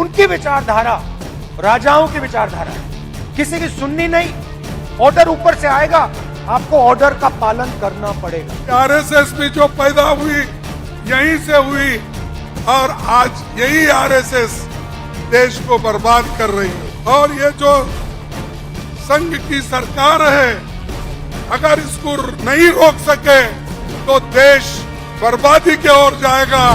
उनकी विचारधारा राजाओं की विचारधारा है, किसी की सुननी नहीं। ऑर्डर ऊपर से आएगा, आपको ऑर्डर का पालन करना पड़ेगा। आरएसएस भी जो पैदा हुई यहीं से हुई और आज यही आरएसएस देश को बर्बाद कर रही है। और ये जो संघ की सरकार है, अगर इसको नहीं रोक सके तो देश बर्बादी की ओर जाएगा।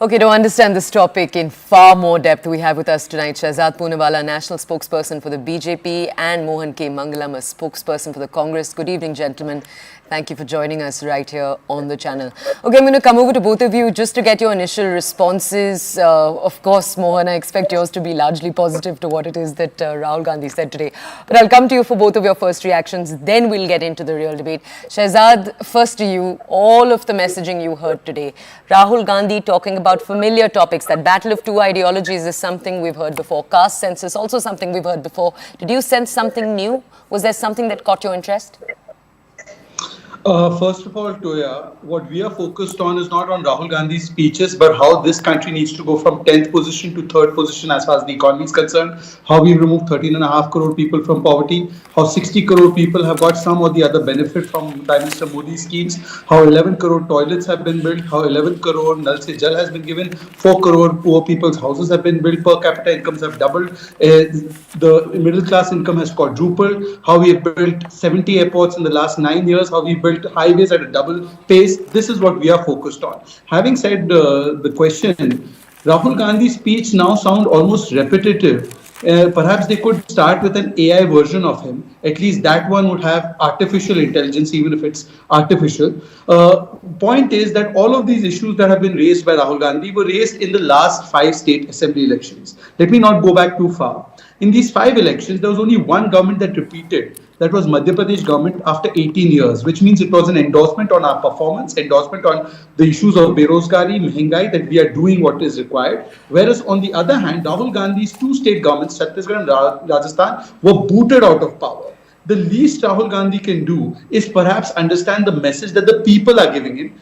Okay, to understand this topic in far more depth, we have with us tonight Shahzad Poonawala, National Spokesperson for the BJP, and Mohan K. Mangalam, a spokesperson for the Congress. Good evening, gentlemen. Thank you for joining us right here on the channel. Okay, I'm going to come over to both of you just to get your initial responses. Of course, Mohan, I expect yours to be largely positive to what it is that Rahul Gandhi said today. But I'll come to you for both of your first reactions, then we'll get into the real debate. Shehzad, first to you, all of the messaging you heard today. Rahul Gandhi talking about familiar topics. That battle of two ideologies is something we've heard before. Caste census, also something we've heard before. Did you sense something new? Was there something that caught your interest? First of all, Toya, what we are focused on is not on Rahul Gandhi's speeches, but how this country needs to go from 10th position to 3rd position as far as the economy is concerned, how we removed 13.5 crore people from poverty, how 60 crore people have got some or the other benefit from Prime Minister Modi's schemes, how 11 crore toilets have been built, how 11 crore Nal Se Jal has been given, 4 crore poor people's houses have been built, per capita incomes have doubled, the middle class income has quadrupled, how we have built 70 airports in the last 9 years, how we built highways at a double pace. This is what we are focused on. Having said the question, Rahul Gandhi's speech now sound almost repetitive. Perhaps they could start with an AI version of him. At least that one would have artificial intelligence, even if it's artificial. Point is that all of these issues that have been raised by Rahul Gandhi were raised in the last 5 state assembly elections. Let me not go back too far. In these 5 elections, there was only one government that repeated. That was Madhya Pradesh government after 18 years, which means it was an endorsement on our performance, endorsement on the issues of berozgari, mehengai, that we are doing what is required. Whereas on the other hand, Rahul Gandhi's 2 state governments, Chhattisgarh and Rajasthan, were booted out of power. The least Rahul Gandhi can do is perhaps understand the message that the people are giving him.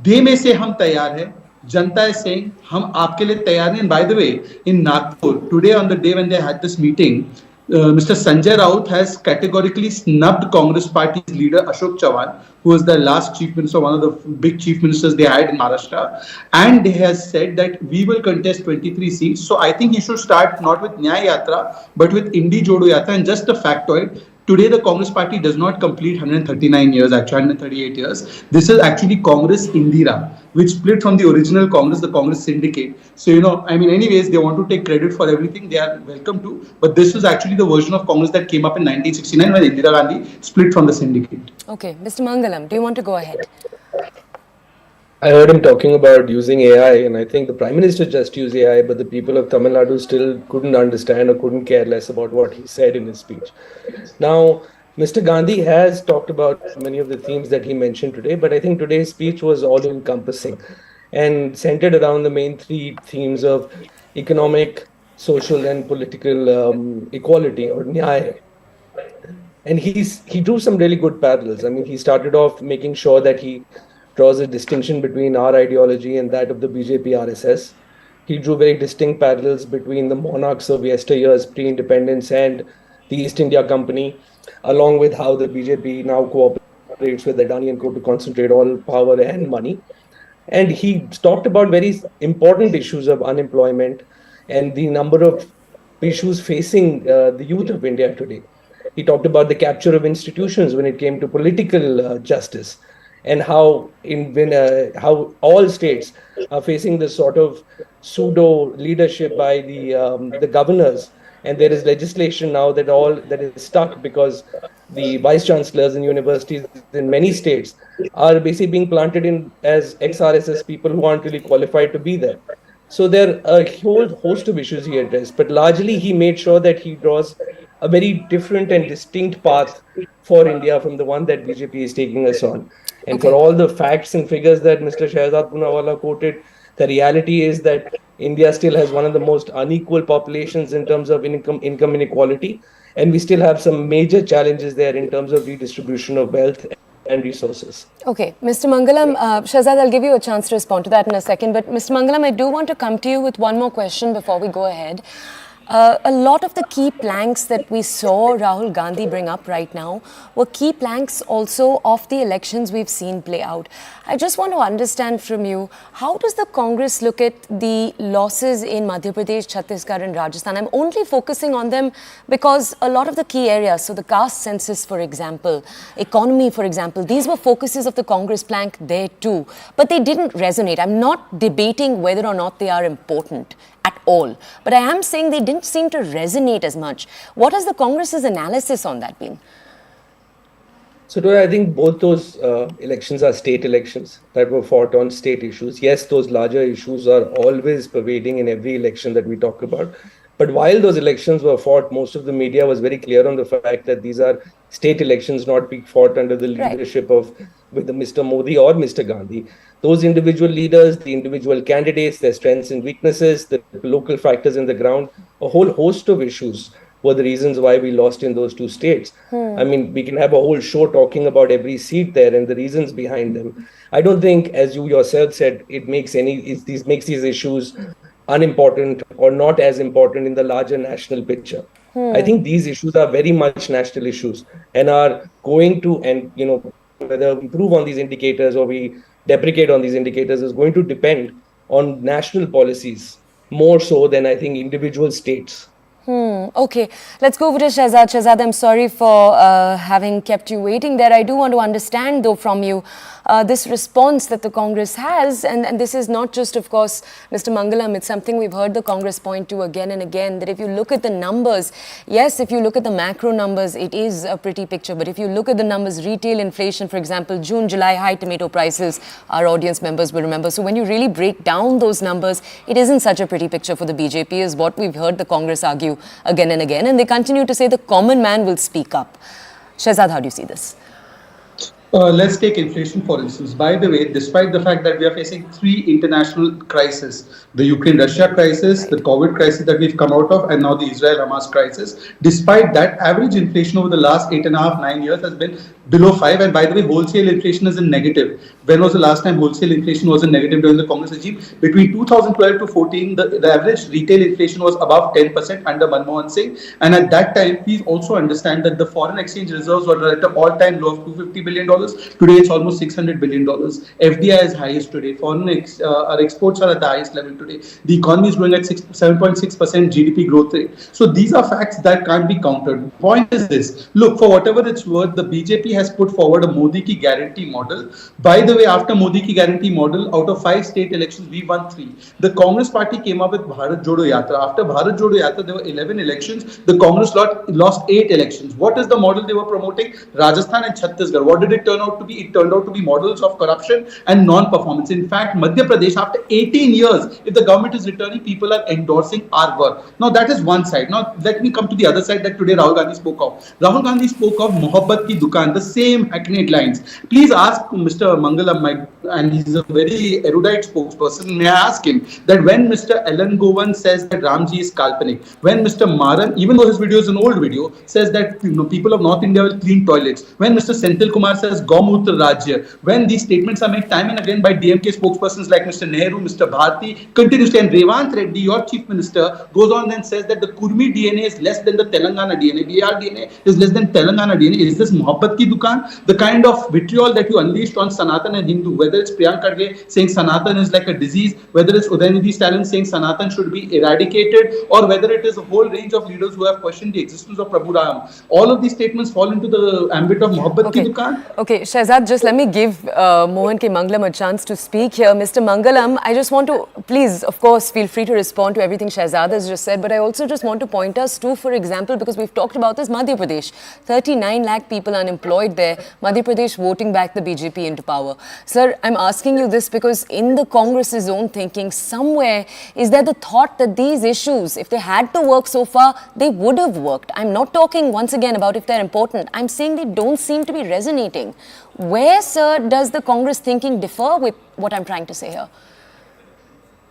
They may say, "Hum taiyar hai." Janta is saying, "Hum aapke liye taiyar hain." And by the way, in Nagpur, today on the day when they had this meeting, Mr. Sanjay Raut has categorically snubbed Congress party's leader Ashok Chavan, who was the last chief minister, one of the big chief ministers they had in Maharashtra, and he has said that we will contest 23 seats. So I think he should start not with Nyay Yatra, but with Indi Jodo Yatra. And just a factoid, today the Congress party does not complete 139 years, actually 138 years. This is actually Congress Indira, which split from the original Congress, the Congress syndicate. So, anyways, they want to take credit for everything. They are welcome to. But this was actually the version of Congress that came up in 1969 when Indira Gandhi split from the syndicate. Okay, Mr. Mangalam, do you want to go ahead? I heard him talking about using AI, and I think the Prime Minister just used AI, but the people of Tamil Nadu still couldn't understand or couldn't care less about what he said in his speech. Now, Mr. Gandhi has talked about many of the themes that he mentioned today, but I think today's speech was all-encompassing and centered around the main 3 themes of economic, social, and political equality, or nyaya. And he drew some really good parallels. I mean, he started off making sure that he draws a distinction between our ideology and that of the BJP RSS. He drew very distinct parallels between the monarchs of yesteryears, pre-independence, and the East India Company, along with how the BJP now cooperates with Adani and Co to concentrate all power and money. And he talked about very important issues of unemployment and the number of issues facing the youth of India today. He talked about the capture of institutions when it came to political justice, and how how all states are facing this sort of pseudo leadership by the governors, and there is legislation now that is stuck because the vice chancellors in universities in many states are basically being planted in as ex-RSS people who aren't really qualified to be there. So there are a whole host of issues he addressed, but largely he made sure that he draws a very different and distinct path for India from the one that BJP is taking us on. And for all the facts and figures that Mr. Shehzad Poonawalla quoted, the reality is that India still has one of the most unequal populations in terms of income inequality, and we still have some major challenges there in terms of redistribution of wealth and resources. Okay, Mr. Mangalam, Shehzad, I'll give you a chance to respond to that in a second, but Mr. Mangalam, I do want to come to you with one more question before we go ahead. A lot of the key planks that we saw Rahul Gandhi bring up right now were key planks also of the elections we've seen play out. I just want to understand from you, how does the Congress look at the losses in Madhya Pradesh, Chhattisgarh and Rajasthan? I'm only focusing on them because a lot of the key areas, so the caste census, for example, economy, for example, these were focuses of the Congress plank there too, but they didn't resonate. I'm not debating whether or not they are important at all, but I am saying they didn't seem to resonate as much. What has the Congress's analysis on that been? So, I think both those elections are state elections that were fought on state issues. Yes, those larger issues are always pervading in every election that we talk about. But while those elections were fought, most of the media was very clear on the fact that these are state elections not being fought under the leadership of whether Mr. Modi or Mr. Gandhi. Those individual leaders, the individual candidates, their strengths and weaknesses, the local factors in the ground, a whole host of issues were the reasons why we lost in those two states. I mean, we can have a whole show talking about every seat there and the reasons behind them. I don't think, as you yourself said, it makes these issues unimportant or not as important in the larger national picture. I think these issues are very much national issues and are going to, and whether we improve on these indicators or we deprecate on these indicators is going to depend on national policies more so than I think individual states. Okay, let's go over to Shehzad. Shehzad, I'm sorry for having kept you waiting there. I do want to understand, though, from you this response that the Congress has, and this is not just, of course, Mr. Mangalam, it's something we've heard the Congress point to again and again, that if you look at the numbers, yes, if you look at the macro numbers, it is a pretty picture, but if you look at the numbers, retail inflation, for example, June, July, high tomato prices, our audience members will remember. So when you really break down those numbers, it isn't such a pretty picture for the BJP, is what we've heard the Congress argue again and again, and they continue to say the common man will speak up. Shehzad, how do you see this? Let's take inflation, for instance. By the way, despite the fact that we are facing three international crises, the Ukraine-Russia crisis, the COVID crisis that we've come out of, and now the Israel-Hamas crisis, despite that, average inflation over the last 8.5, 9 years has been below 5. And by the way, wholesale inflation is in negative. When was the last time wholesale inflation was in negative during the Congress regime? Between 2012 to 14, the average retail inflation was above 10% under Manmohan Singh. And at that time, please also understand that the foreign exchange reserves were at an all-time low of $250 billion. Today, it's almost $600 billion. FDI is highest today. Our exports are at the highest level today. The economy is growing at 7.6% GDP growth rate. So these are facts that can't be countered. Point is this. Look, for whatever it's worth, the BJP has put forward a Modi ki guarantee model. By the way, after Modi ki guarantee model, out of 5 state elections, we won 3. The Congress party came up with Bharat Jodo Yatra. After Bharat Jodo Yatra, there were 11 elections. The Congress lost 8 elections. What is the model they were promoting? Rajasthan and Chhattisgarh. What did it turn out to be? It turned out to be models of corruption and non-performance. In fact, Madhya Pradesh, after 18 years, if the government is returning, people are endorsing our work. Now, that is one side. Now, let me come to the other side that today Rahul Gandhi spoke of. Rahul Gandhi spoke of Mohabbat ki Dukaan, the same hackneyed lines. Please ask Mr. Mangalam, and he's a very erudite spokesperson, may I ask him that when Mr. Ellen Govan says that Ramji is Kalpanik, when Mr. Maran, even though his video is an old video, says that people of North India will clean toilets, when Mr. Senthil Kumar says Gaumutra Rajya, when these statements are made time and again by DMK spokespersons like Mr. Nehru, Mr. Bharti, continuously, and Revanth Reddy, your chief minister, goes on and says that the Kurmi DNA is less than the Telangana DNA, BR DNA is less than Telangana DNA. Is this Mohabbat ki Dukaan? The kind of vitriol that you unleashed on Sanatan and Hindu, whether it's Priyank Kharge saying Sanatan is like a disease, whether it's Udayanidhi Stalin saying Sanatan should be eradicated, or whether it is a whole range of leaders who have questioned the existence of Prabhu Ram. All of these statements fall into the ambit of Mohabbat ki Dukaan. Okay, Shehzad, just let me give Mohan K. Mangalam a chance to speak here. Mr. Mangalam, I just want to, please, of course, feel free to respond to everything Shehzad has just said, but I also just want to point us to, for example, because we've talked about this, Madhya Pradesh. 39 lakh people unemployed there. Madhya Pradesh voting back the BJP into power. Sir, I'm asking you this because in the Congress's own thinking, somewhere is there the thought that these issues, if they had to work so far, they would have worked. I'm not talking once again about if they're important. I'm saying they don't seem to be resonating. Where, sir, does the Congress thinking differ with what I'm trying to say here?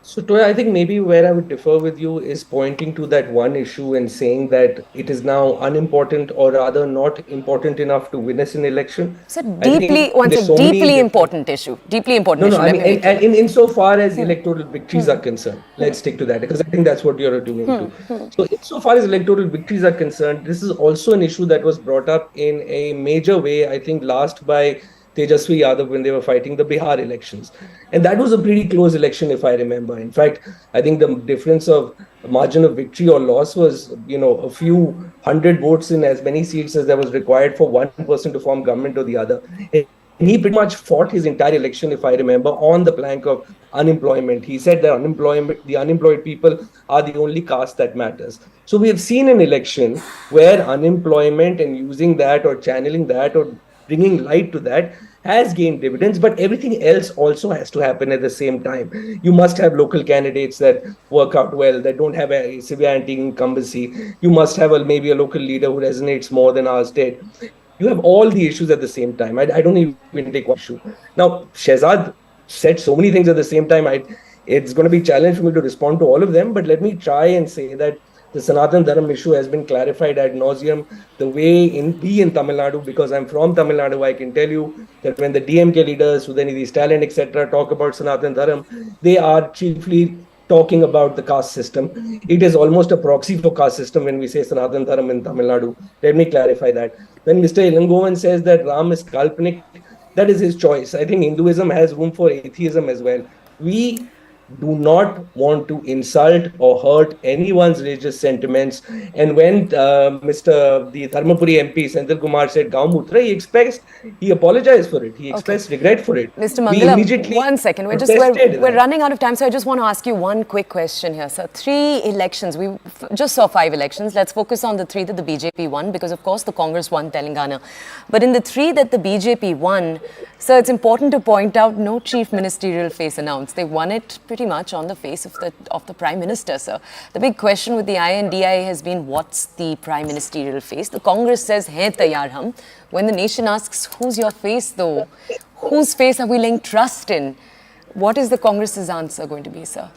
So, Toya, I think maybe where I would differ with you is pointing to that one issue and saying that it is now unimportant, or rather not important enough to win us an election. It's a deeply important issue. Deeply important issue. I mean, and insofar as electoral victories are concerned, let's stick to that, because I think that's what you're alluding to. So, insofar as electoral victories are concerned, this is also an issue that was brought up in a major way, I think, last by Tejasvi Yadav when they were fighting the Bihar elections. And that was a pretty close election, if I remember. In fact, I think the difference of margin of victory or loss was, a few hundred votes in as many seats as there was required for one person to form government or the other. And he pretty much fought his entire election, if I remember, on the plank of unemployment. He said that the unemployed people are the only caste that matters. So we have seen an election where unemployment and using that or channeling that or bringing light to that has gained dividends, but everything else also has to happen at the same time. You must have local candidates that work out well, that don't have a severe anti-incumbency. You must have maybe a local leader who resonates more than ours did. You have all the issues at the same time. I don't even take one issue. Now, Shehzad said so many things at the same time. It's going to be a challenge for me to respond to all of them, but let me try and say that the Sanatan Dharam issue has been clarified ad nauseum. The way in Tamil Nadu, because I'm from Tamil Nadu, I can tell you that when the DMK leaders, Udayanidhi Stalin, etc., talk about Sanatan Dharam, they are chiefly talking about the caste system. It is almost a proxy for caste system when we say Sanatan Dharam in Tamil Nadu. Let me clarify that. When Mr. Ilangovan says that Ram is Kalpanik, that is his choice. I think Hinduism has room for atheism as well. We do not want to insult or hurt anyone's religious sentiments. And when the Dharmapuri MP, Senthil Kumar, said Gaumutra, he apologized for it. He expressed regret for it. Mr. Mangalam, one second. We're running out of time, so I just want to ask you one quick question here, sir. 3 elections. We just saw 5 elections. Let's focus on the 3 that the BJP won, because of course the Congress won Telangana. But in the 3 that the BJP won, sir, it's important to point out no chief ministerial face announced. They won it pretty much on the face of the Prime Minister, sir. The big question with the INDI has been, what's the Prime Ministerial face? The Congress says, Hain Tayyar Hum. When the nation asks, who's your face though? Whose face are we laying trust in? What is the Congress's answer going to be, sir?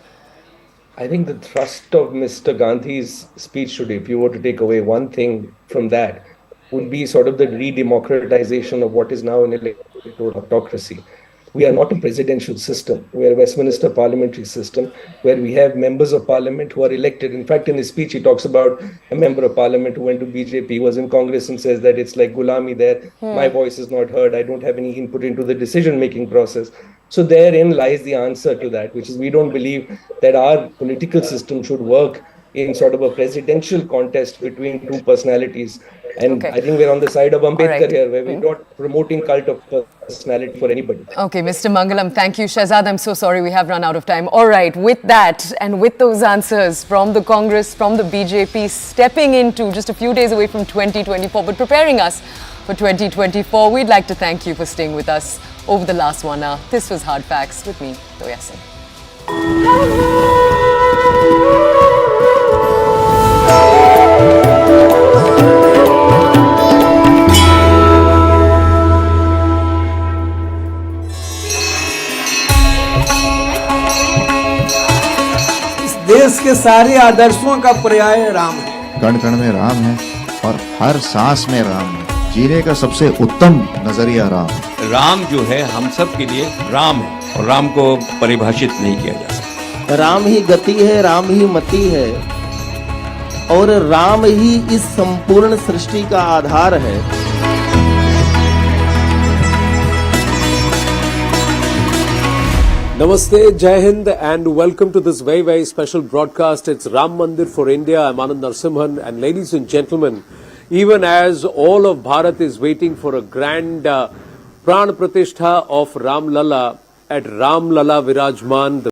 I think the thrust of Mr. Gandhi's speech today, if you were to take away one thing from that, would be sort of the re-democratization of what is now an electoral autocracy. We are not a presidential system. We are a Westminster parliamentary system where we have members of parliament who are elected. In fact, in his speech, he talks about a member of parliament who went to BJP, was in Congress, and says that it's like Gulami there. My voice is not heard. I don't have any input into the decision-making process. So therein lies the answer to that, which is we don't believe that our political system should work in sort of a presidential contest between 2 personalities. And I think we're on the side of Ambedkar here, where we're not promoting cult of personality for anybody. Okay, Mr. Mangalam, thank you. Shehzad, I'm so sorry we have run out of time. All right, with that and with those answers from the Congress, from the BJP, stepping into just a few days away from 2024, but preparing us for 2024, we'd like to thank you for staying with us over the last 1 hour. This was Hard Facts with me, Toya Singh. देश के सारे आदर्शों का पर्याय राम है। कण कण में राम है और हर सांस में राम है। जीने का सबसे उत्तम नजरिया राम है। राम जो है हम सब के लिए राम है और राम को परिभाषित नहीं किया जा सकता। राम ही गति है, राम ही मति है और राम ही इस संपूर्ण सृष्टि का आधार है। Namaste, Jai Hind, and welcome to this very, very special broadcast. It's Ram Mandir for India. I'm Anand Narsimhan, and ladies and gentlemen, even as all of Bharat is waiting for a grand Pran Pratishtha of Ram Lalla at Ram Lalla Virajman,